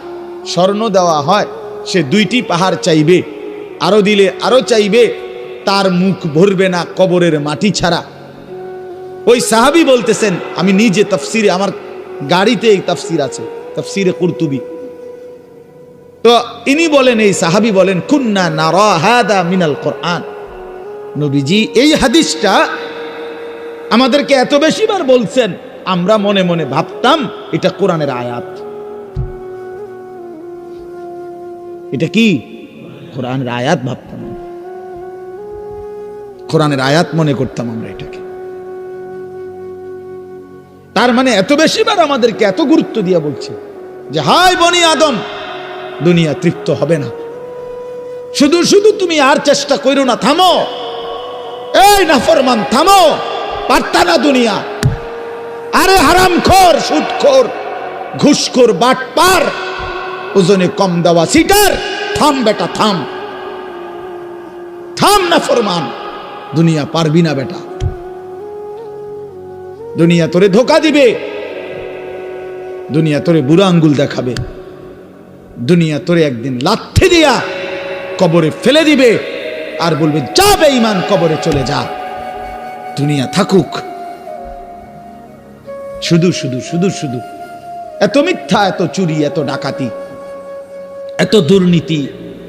স্বর্ণ দেওয়া হয়, সে দুইটি পাহাড় চাইবে, আরো দিলে আরো চাইবে, তার মুখ ভরবে না কবরের মাটি ছাড়া। ওই সাহাবী বলতেছেন, আমি নিজে তাফসিরে, আমার গাড়িতে এই তাফসির আছে, তাফসিরে কুরতুবী। তো ইনি বলেন, এই সাহাবী বলেন, কুন্না নারা হাদা মিনাল কোরআন। নবীজি এই হাদিসটা আমাদেরকে এত বেশিবার বলছেন, আমরা মনে মনে ভাবতাম এটা কোরআনের আয়াত। এটা কি? কোরআনের আয়াত ভাবতাম, কোরআনের আয়াত মনে করতাম আমরা এটাকে। তার মানে এত বেশিবার আমাদেরকে এত গুরুত্ব দিয়ে বলছে যে হাই বনি আদম, দুনিয়া তৃপ্ত হবে না, শুধু শুধু তুমি আর চেষ্টা করো না, থামো, এই নাফরমান থামো, পারতা না দুনিয়া। আরে হারামখোর, সুদখোর, ঘুষখোর, বাটপার, ওজনে কম দেওয়া সিটার, থাম বেটা থাম, থাম নাফরমান, দুনিয়া পারবি না বেটা। দুনিয়া তোরে ধোকা দিবে, দুনিয়া তোরে বুড়া আঙ্গুল দেখাবে, দুনিয়া তোরে একদিন লাথি দিয়া কবরে ফেলে দিবে আর বলবে যা বেঈমান, কবরে চলে যা, দুনিয়া থাকুক। শুধু শুধু শুধু শুধু এত মিথ্যা, এত চুরি, এত ডাকাতি, এত দুর্নীতি,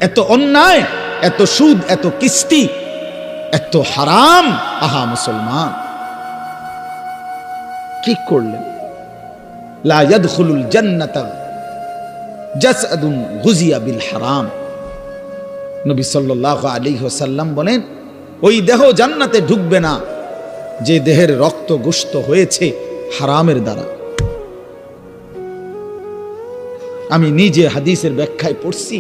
এত অন্যায়, এত সুদ, এত কিস্তি, এত হারাম। আহা মুসলমান, কি করলেন? লা ইয়াদখুলুল জান্নাতা জাসআদুন গুযিয়া বিল হারাম। নবী সাল্লাল্লাহু আলাইহি ওয়াসাল্লাম বলেন, ওই দেহ জান্নাতে ঢুকবে না যে দেহের রক্ত গোশত হয়েছে হারামের দ্বারা। আমি নিজে হাদিসের ব্যাখ্যায় পড়ছি।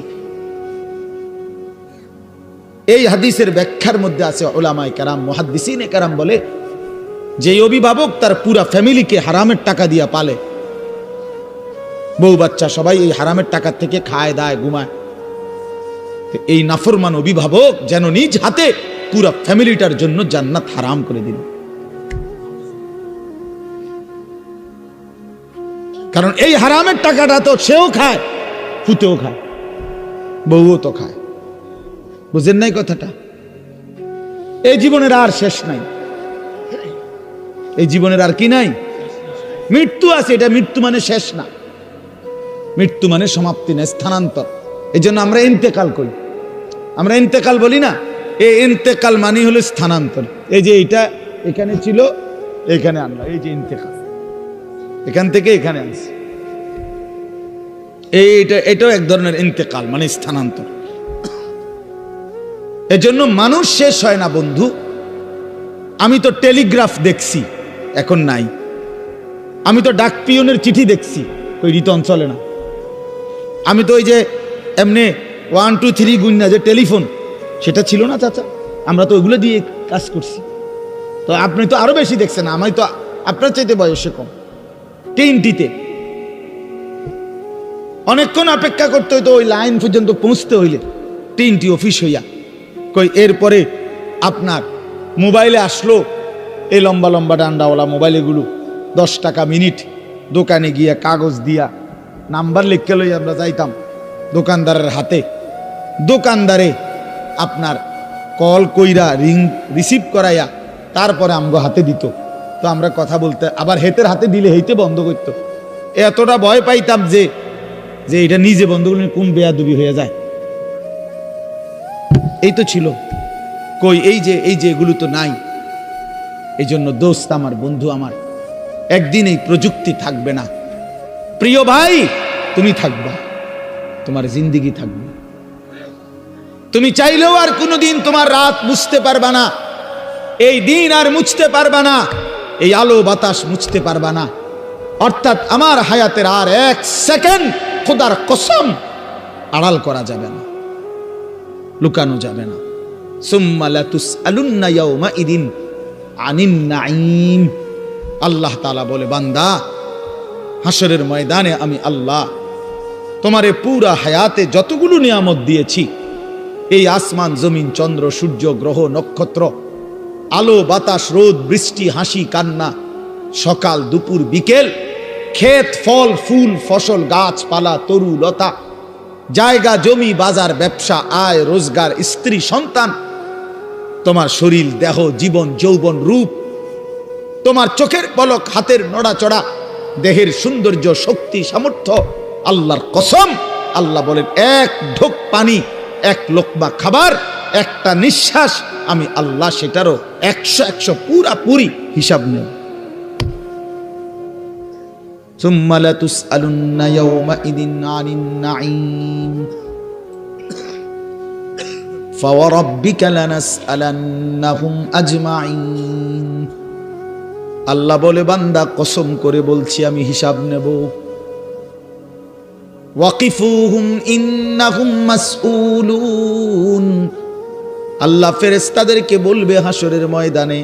এই হাদিসের ব্যাখ্যার মধ্যে আছে উলামায়ে কেরাম, মুহাদ্দিসিনে কেরাম বলে, যে অভিভাবক তার পুরা ফ্যামিলিকে হারামের টাকা দিয়া পালে, বউ বাচ্চা সবাই এই হারামের টাকা থেকে খায়, দায়, ঘুমায়, এই নাফরমান অভিভাবক যেন নিজ হাতে পুরা ফ্যামিলিটার জন্য জান্নাত হারাম করে দিল। কারণ এই হারামের টাকাটা তো সেও খায়, পুতেও খায়, বউও তো খায়। বুঝেন নাই কথাটা? এই জীবনের আর শেষ নাই, এই জীবনের আর কি নাই, মৃত্যু আছে। এটা মৃত্যু মানে শেষ না, মৃত্যু মানে সমাপ্তি না, স্থানান্তর। এই জন্য আমরা ইন্তেকাল করি, আমরা ইন্তেকাল বলি না, এই ইন্তেকাল মানে হলো স্থানান্তর। এই যে এটা এখানে ছিল, এখানে আনলাম, এই যে ইন্তেকাল, এখান থেকে এখানে আনছি, এটাও এক ধরনের ইন্তেকাল মানে স্থানান্তর। এজন্য মানুষ শেষ হয় না বন্ধু। আমি তো টেলিগ্রাফ দেখছি, এখন নাই। আমি তো ডাক পিয়নের চিঠি দেখছি, ওই রিতন চলে না। আমি তো ওই যে এমনি 1 2 3 গুণনা যে টেলিফোন, সেটা ছিল না চাচা, আমরা তো ওইগুলো দিয়ে কাজ করছি। তো আপনি তো আরো বেশি দেখছেন, আমি তো আপনার চাইতে বয়সে কম। তিনটিতে অনেকক্ষণ অপেক্ষা করতে হইতো ওই লাইন পর্যন্ত পৌঁছতে হইলে, তিনটি অফিস হইয়া। কই এরপরে আপনার মোবাইলে আসলো এই লম্বা লম্বা ডান্ডাওয়ালা মোবাইলগুলো, 10 টাকা মিনিট। দোকানে গিয়া কাগজ দিয়া নাম্বার লিখে লই আমরা যাইতাম দোকানদারের হাতে, দোকানদারে আপনার কল কইরা রিং রিসিভ করাইয়া তারপরে আমগো হাতে দিত। তো আমরা কথা বলতে আবার হেতের হাতে দিলে হেইতে বন্ধ করত। এতটা ভয় পাইতাম যে যে এটা নিজে বন্ধ করলে কোন বেয়াদবি হয়ে যায়। এই তো ছিল। কই এই যে এগুলো তো নাই। এই জন্য দোস্ত আমার, বন্ধু আমার, একদিন এই প্রযুক্তি থাকবে না। প্রিয় ভাই, তুমি থাকবা, তোমার জিন্দেগি থাকবে। তুমি চাইলেও আর কোনোদিন তোমার রাত মুছতে পারবা না, এই দিন আর মুছতে পারবা না, এই আলো বাতাস মুছতে পারবা না। অর্থাৎ আমার হায়াতের আর 1 সেকেন্ড খোদার কসম আড়াল করা যাবে না, লুকানো যাবে না। সুম্মা লাতুসআলুন্না ইয়াউমাইদিন আনিন নাঈম। আল্লাহ তাআলা বলে, বান্দা, হাসরের ময়দানে আমি আল্লাহ তোমারে পুরা হায়াতে যতগুলো নিয়ামত দিয়েছি, এই আসমান জমিন চন্দ্র সূর্য গ্রহ নক্ষত্র, আলো বাতাস রোদ বৃষ্টি হাসি কান্না, সকাল দুপুর বিকেল, ক্ষেত ফল ফুল ফসল গাছপালা তরু লতা, জায়গা জমি বাজার ব্যবসা আয় রোজগার স্ত্রী সন্তান, তোমার শরীর দেহ জীবন যৌবন রূপ, তোমার চোখের পলক হাতের নড়াচড়া, দেহের সৌন্দর্য শক্তি সামর্থ্য, আল্লাহর কসম আল্লাহ বলেন, 1 ঢোক পানি 1 লোকমা খাবার একটা নিঃশ্বাস আমি আল্লাহ সেটারও 100 পুরাপুরি হিসাব নেব। সুম্মা লাতুসআলুন্না ইয়াউমাইদিন আনিন নাঈম ফাওয়ারাব্বিকা লানাসআলান্নাহুম আজমাইন। আল্লাহ বলে, বান্দা কসম করে বলছি আমি হিসাব নেব। ওয়াকিফুহুম ইন্নাহুম মাসউলুন। আল্লাহ ফেরেশতাদেরকে বলবে হাসরের ময়দানে,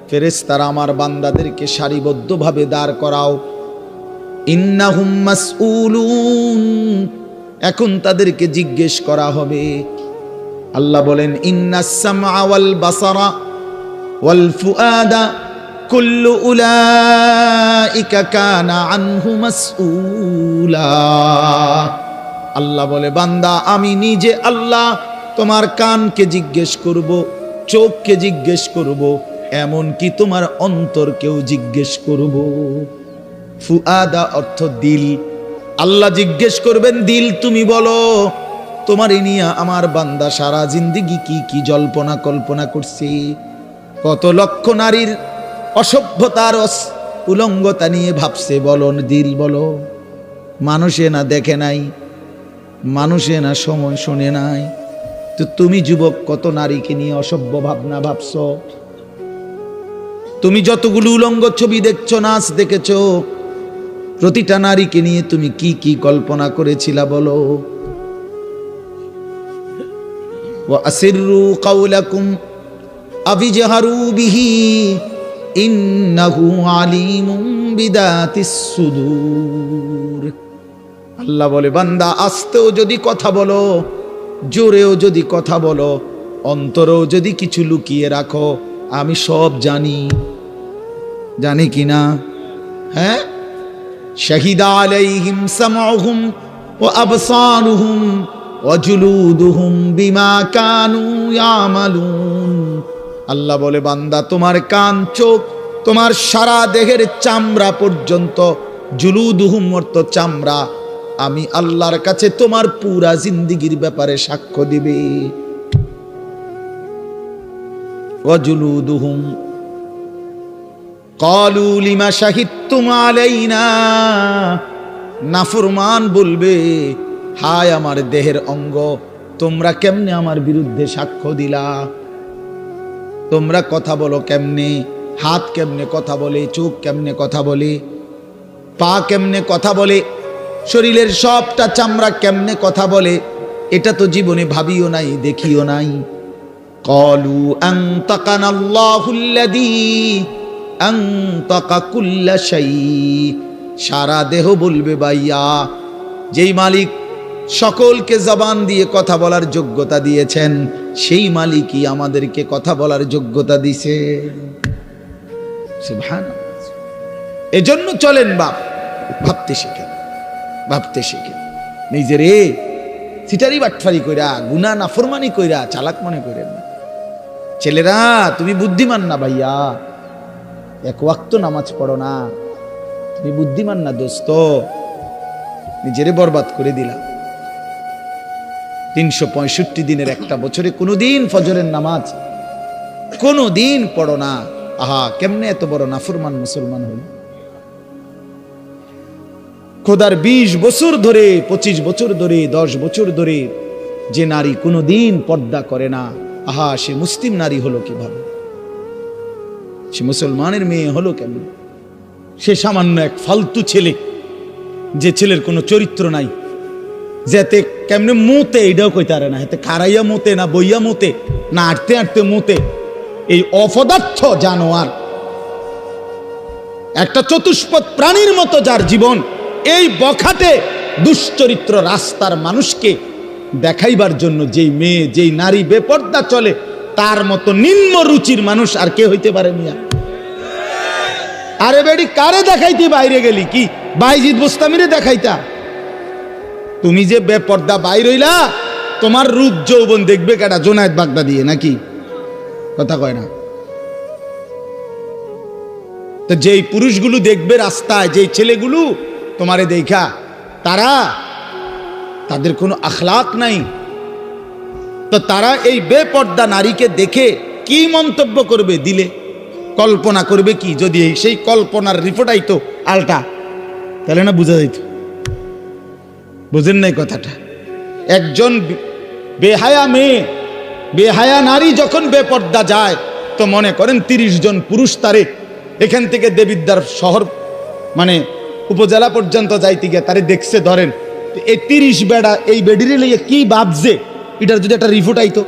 ফেরেশতারা আমার বান্দাদেরকে সারিবদ্ধভাবে দাঁড় করাও। ইন্নাহুম মাসউলুন, এখন তাদেরকে জিজ্ঞেস করা হবে। আল্লাহ বলেন, ইন্নাস সামআ ওয়াল বাসারা ওয়াল ফুআদা কুল্লু উলাইকা কানা আনহু মাসউলা। আল্লাহ বলে, বান্দা আমি নিজে আল্লাহ তোমার কানকে জিজ্ঞেস করব, চোখকে জিজ্ঞেস করব, এমন কি তোমার অন্তরকেও জিজ্ঞেস করব। ফুআদা অর্থ দিল। আল্লাহ জিজ্ঞেস করবেন, দিল তুমি বলো তোমার নিয়ে আমার বান্দা সারা জিন্দেগি কি কি জল্পনা কল্পনা করছে, কত লক্ষ নারীর অসভ্যতার উলঙ্গতা নিয়ে ভাবছে, বলো দিল বলো। মানুষে না দেখে নাই, মানুষে না সময় শুনে নাই, তো তুমি যুবক কত নারীকে নিয়ে অসভ্য ভাবনা ভাবছো। তুমি যতগুলো উলঙ্গ ছবি দেখছো, নাচ দেখেছো, প্রতিটা নারীকে নিয়ে তুমি কি কি কল্পনা করেছিলা বলো। ওয়া আসিররু কাওলাকুম আবিজহারু বিহি ইন্নাহু আলিমুম বিদাতিস সুদূর। আল্লাহ বলে, বান্দা আস্তেও যদি কথা বলো, জোরেও যদি কথা বলো, অন্তরেও যদি কিছু লুকিয়ে রাখো, আমি সব জানি। জানি কিনা? হ্যাঁ। শাহিদা আলাইহিম সামউহুম ওয়া আবসারুহুম ওয়া জুলুদুহুম বিমা কানু ইয়ামালুন। আল্লাহ বলে, বান্দা তোমার কান চোখ তোমার সারা দেহের চামড়া পর্যন্ত, জুলুদুহুম অর্থ চামড়া, আমি আল্লাহর কাছে তোমার পুরা জিন্দেগির ব্যাপারে সাক্ষ্য দিবে। ওয়া জুলুদুহুম ক্বালু লিমা শাহিদতুম আলাইনা। নাফরমান বলবে, হায় আমার দেহের অঙ্গ, তোমরা কেমনে আমার বিরুদ্ধে সাক্ষ্য দিলা? তোমরা কথা বলো কেমনে? হাত কেমনে কথা বলে, চোখ কেমনে কথা বলে, পা কেমনে কথা বলে, শরীরের সবটা চামড়া কেমনে কথা বলে, এটা তো জীবনে ভাবিও নাই, দেখিও নাই। ক্বালু আনতাকানাল্লাহুল্লাযী আনতাকা কুল্লা শাই। সারা দেহ বলবে ভাইয়া, যেই মালিক সকলকে জবান দিয়ে কথা বলার যোগ্যতা দিয়েছেন, সেই মালিকই আমাদেরকে কথা বলার যোগ্যতা দিছে। সুবহানাল্লাহ। এজন্য চলেন বাপ, ভাবতে শিখেন, ভাবতে শিখেন। নিজেরে সিটারি বাটফারি কইরা, গুনাহ নাফরমানি কইরা চালাক মনে করেন না। ছেলেরা, তুমি বুদ্ধিমান না ভাইয়া, এক ওয়াক্ত নামাজ পড়ো না, তুমি বুদ্ধিমান না দোস্ত, নিজেরে বরবাদ করে দিলা। 365 দিনের একটা বছরে কোনোদিন ফজরের নামাজ কোনোদিন পড়ো না। আহা, কেমনে এত বড় নাফরমান মুসলমান হল। খোদার 20 বছর ধরে, 25 বছর ধরে, 10 বছর ধরে যে নারী কোনোদিন পর্দা করে না, আহা, সে মুসলিম নারী হলো কিভাবে? সে মুসলমানের মেয়ে হলো কেমন? সে সামান্য এক ফালতু ছেলে, যে ছেলের কোনো চরিত্র নাই, যেতে কেমনে মোতে এটাও কইতে পারে না, হাতে খারাইয়া মোতে না বইয়া মোতে না আটতে আটতে মোতে। এই অপদার্থ জানোয়ার, একটা চতুষ্পদ প্রাণীর মতো যার জীবন, এই বখাটে দুশ্চরিত্র রাস্তার মানুষকে দেখাইবার জন্য যেই মেয়ে, যেই নারী বেপর্দা চলে, তার মতো নিম্ন রুচির মানুষ আর কে হইতে পারে মিয়া? আরে বেডি, কারে দেখাইতে বাইরে গেলি? কি বাইজিদ বোস্তামিরে দেখাইতা? তুমি যে বেপর্দা বাইর হইলা, তোমার রূপ যৌবন দেখবে কেডা? জোনায়েদ বাগদাদি নাকি? কথা কয় না তো? যেই পুরুষগুলো দেখবে রাস্তায়, যেই ছেলেগুলো তোমারে দেখা, তাদের কোনো আখলাক নাই, তো তারা এই বেপর্দা নারীকে দেখে কি মন্তব্য করবে? দিলে কল্পনা করবে কি? যদি সেই কল্পনার রিপোর্ট আইতো আলটা, তাহলে না বুঝা যাইত। বুঝেন নাই কথাটা? একজন বেহায়া মেয়ে, বেহায়া নারী যখন বেপর্দা যায়, তো মনে করেন 30 জন পুরুষ তারে এখান থেকে দেবিদ্বার শহর মানে উপজেলা পর্যন্ত যাইতে গিয়ে তারে দেখছে, ধরেন এই 30 বেড়া এই বেডিরে লইয়া কি ভাবছে, এটার যদি একটা রিপোর্ট আইতো,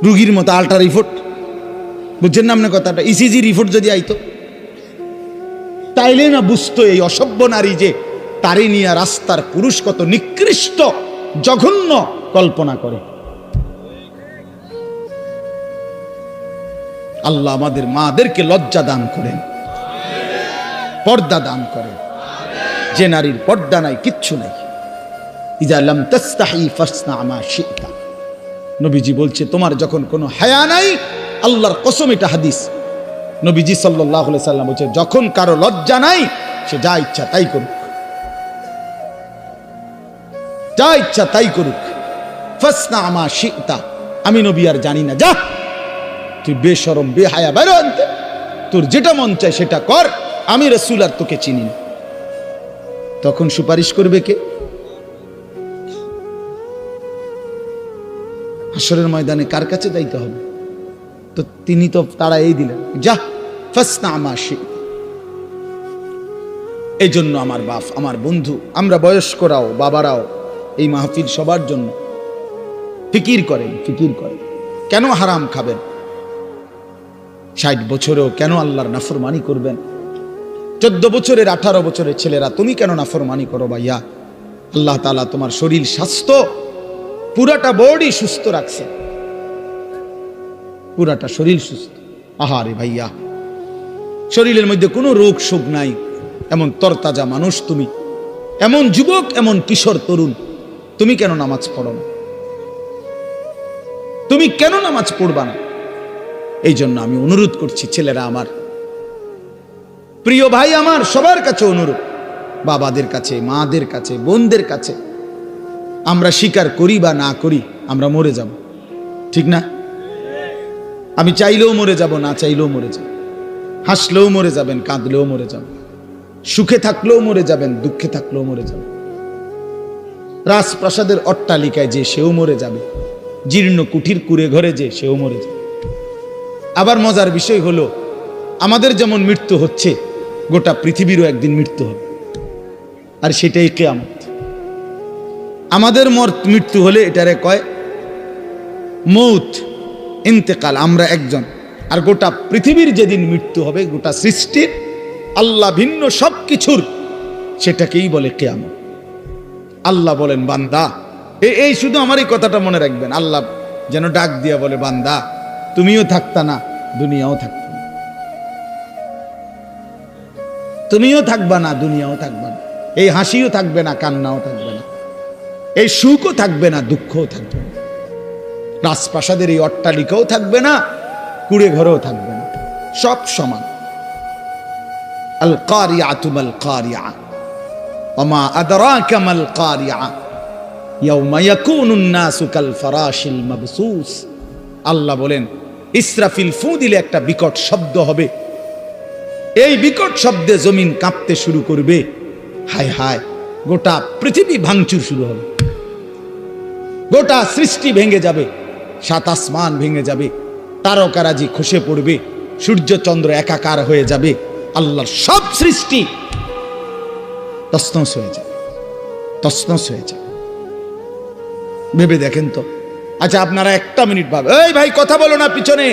রুগীর মতো আলট্রা রিপোর্ট, বুঝছেন না আপনার কথাটা? ইসিজি রিপোর্ট যদি আইতো, তাইলে না বুঝতো এই অসভ্য নারী যে তারে নিয়ে রাস্তার পুরুষ কত নিকৃষ্ট জঘন্য কল্পনা করে। আল্লাহ আমাদের মাদেরকে লজ্জা দান করেন, পর্দা দান করেন। যে নারীর পর্দা নাই, কিচ্ছু নাই। ইযা লাম তাস্তাহি ফাসনা মা শিতা। নবীজি বলছে, তোমার যখন কোনো হায়া নাই, আল্লাহর কসম, এটা হাদিস, নবীজি সাল্লাল্লাহু আলাইহি সাল্লাম বলছে, যখন কারো লজ্জা নাই, সে যা ইচ্ছা তাই করুক, যা ইচ্ছা তাই করুক। ফাসনা মা শিতা। আমি নবী আর জানি না, যা তুই বেশরম বেহায়া বেরো আনতে, তোর যেটা মন চায় সেটা কর, আমি রাসূল আর তোকে চিনি না। তখন সুপারিশ করবে কে? হাসরের ময়দানে কার কাছে যাইতে হবে? তো তিনি তো তারা এই দিলেন, যা ফাসনা মা শিতা। এই জন্য আমার বাপ, আমার বন্ধু, আমরা বয়স্করাও, বাবারাও এই মাহফিল সবার জন্য ফিকির করেন, ফিকির করেন। কেন হারাম খাবেন? 60 বছরেও কেন আল্লাহর নাফরমানি করবেন? 14 বছরের 18 বছরের ছেলেরা, তুমি কেন নাফরমানি করো ভাইয়া? আল্লাহ তাআলা তোমার শরীর স্বাস্থ্য পুরাটা বডি সুস্থ রাখছে, পুরাটা শরীর সুস্থ। আহারে ভাইয়া, শরীরের মধ্যে কোনো রোগ শোক নাই, এমন তরতাজা মানুষ তুমি, এমন যুবক, এমন কিশোর তরুণ, তুমি কেন নামাজ পড়ো না? তুমি কেন নামাজ পড়বা না? এই জন্য আমি অনুরোধ করছি, ছেলেরা আমার, প্রিয় ভাই আমার, সবার কাছে অনুরোধ, বাবাদের কাছে, মাদের কাছে, বোনদের কাছে, আমরা স্বীকার করি বা না করি, আমরা মরে যাব, ঠিক না? আমি চাইলেও মরে যাব, না চাইলেও মরে যাব। হাসলেও মরে যাবেন, কাঁদলেও মরে যাবেন, সুখে থাকলেও মরে যাবেন, দুঃখে থাকলেও মরে যাবেন। রাজপ্রাসাদের অট্টালিকায় যে সেও মরে যাবে, জীর্ণ কুঠির কুড়ে ঘরে যে সেও মরে যাবে। আবার মজার বিষয় হলো, আমাদের যেমন মৃত্যু হচ্ছে, গোটা পৃথিবীরও একদিন মৃত্যু হবে, আর সেটাই কিয়ামত। আমাদের মৃত্যু হলে এটারে কয় মৌত, ইন্তেকাল, আমরা একজন। আর গোটা পৃথিবীর যেদিন মৃত্যু হবে, গোটা সৃষ্টির, আল্লাহ ভিন্ন সব কিছুর, সেটাকেই বলে কিয়ামত। আল্লাহ বলেন বান্দা, এই শুধু আমার এই কথাটা মনে রাখবেন, আল্লাহ যেন ডাক দিয়া বলে বান্দা তুমিও থাকতা না, দুনিয়াও থাকতো না, তুমিও থাকবা না, দুনিয়াও থাকবা না, এই হাসিও থাকবে না, কান্নাও থাকবে না, এই সুখও থাকবে না, দুঃখও থাকবে না, রাজপ্রাসাদের এই অট্টালিকাও থাকবে না, কুড়ে ঘরেও থাকবে না, সব সমান। আল কারিয়াতু মাল কারিয়া ওমা আদরাকা মাল কারিয়া ইয়াউমা ইয়াকুনুন নাসু কাল ফারাশিল মাবসুস। আল্লাহ বলেন ইসরাফিল ফু দিলে একটা বিকট শব্দ হবে, এই বিকট শব্দে জমিন কাঁপতে শুরু করবে, হায় হায় গোটা পৃথিবী ভাঙচুর শুরু হবে, গোটা সৃষ্টি ভেঙে যাবে, সাত আসমান ভেঙে যাবে, তারকারাজি খসে পড়বে, সূর্য চন্দ্র একাকার হয়ে যাবে, আল্লাহর সব সৃষ্টি তছনছ হয়ে যাবে, তছনছ হয়ে যাবে। ভেবে দেখেন তো। আচ্ছা আপনারা একটা মিনিট ভাবে, এই ভাই কথা বলো না, পিছনে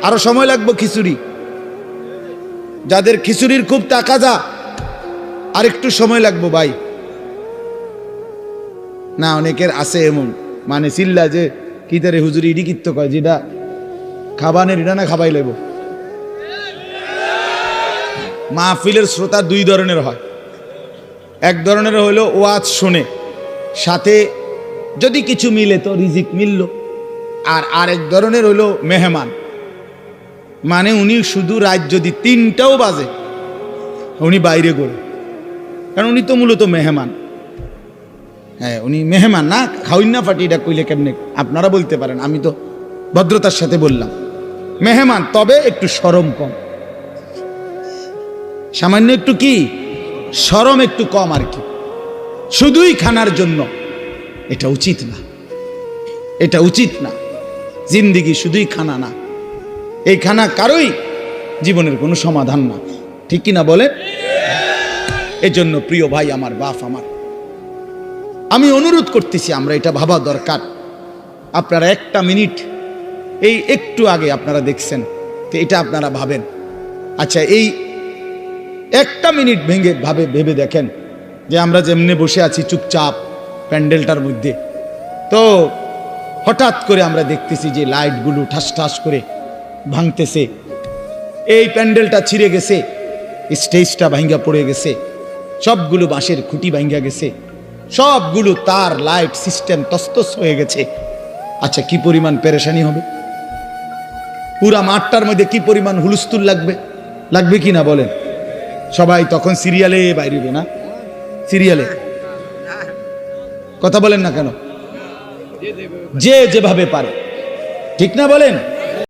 আরো সময় লাগবে খিচুড়ি, যাদের খিচুড়ির খুব তাকাজা আর একটু সময় লাগবে ভাই। না অনেকের আছে এমন, মানে চিল্লা যে কি তারে হুজুরি ইডি কিত্ত কয়, যেটা খাবানের এটা না খাবাই লেব। মাহফিলের শ্রোতা দুই ধরনের হয়, এক ধরনের হইলো ওয়াজ শোনে, সাথে যদি কিছু মিলে তো রিজিক মিলল, আর আরেক ধরনের হইলো মেহমান, মানে উনি শুধু রাত যদি 3টাও বাজে উনি বাইরে করে, কারণ উনি তো মূলত মেহমান। হ্যাঁ উনি মেহমান না, খাওয়িন না ফাটি, এটা কইলে কেমনে আপনারা বলতে পারেন, আমি তো ভদ্রতার সাথে বললাম মেহমান, তবে একটু শরম কম, সামান্য একটু কি শরম একটু কম আর কি, শুধুই খানার জন্য এটা উচিত না, এটা উচিত না। জিন্দিগি শুধুই খানা না, এই খানা কারোই জীবনের কোনো সমাধান না, ঠিক কিনা বলে? এই জন্য প্রিয় ভাই আমার, বাপ আমার, আমি অনুরোধ করতেছি, আমরা এটা ভাবা দরকার। আপনারা একটা মিনিট, এই একটু আগে আপনারা দেখছেন, তো এটা আপনারা ভাবেন। আচ্ছা এই একটা মিনিট ভেবে দেখেন যে আমরা যেমনি বসে আছি চুপচাপ প্যান্ডেলটার মধ্যে, তো হঠাৎ করে আমরা দেখতেছি যে লাইটগুলো ঠাস ঠাস করে ভাঙতেছে, এই প্যান্ডেলটা ছিঁড়ে গেছে, স্টেজটা ভাঙ্গা পড়ে গেছে, সবগুলো বাঁশের খুঁটি ভাঙ্গা গেছে, সবগুলো তার লাইট সিস্টেম তস্তস হয়ে গেছে। আচ্ছা কি পরিমাণ পেরেশানি হবে, পুরা মাঠটার মধ্যে কি পরিমাণ হুলস্থুল লাগবে, লাগবে কি না বলেন? সবাই তখন সিরিয়ালে বাইরে না, সিরিয়ালে কথা বলেন না কেন, যে যেভাবে পারে, ঠিক না বলেন?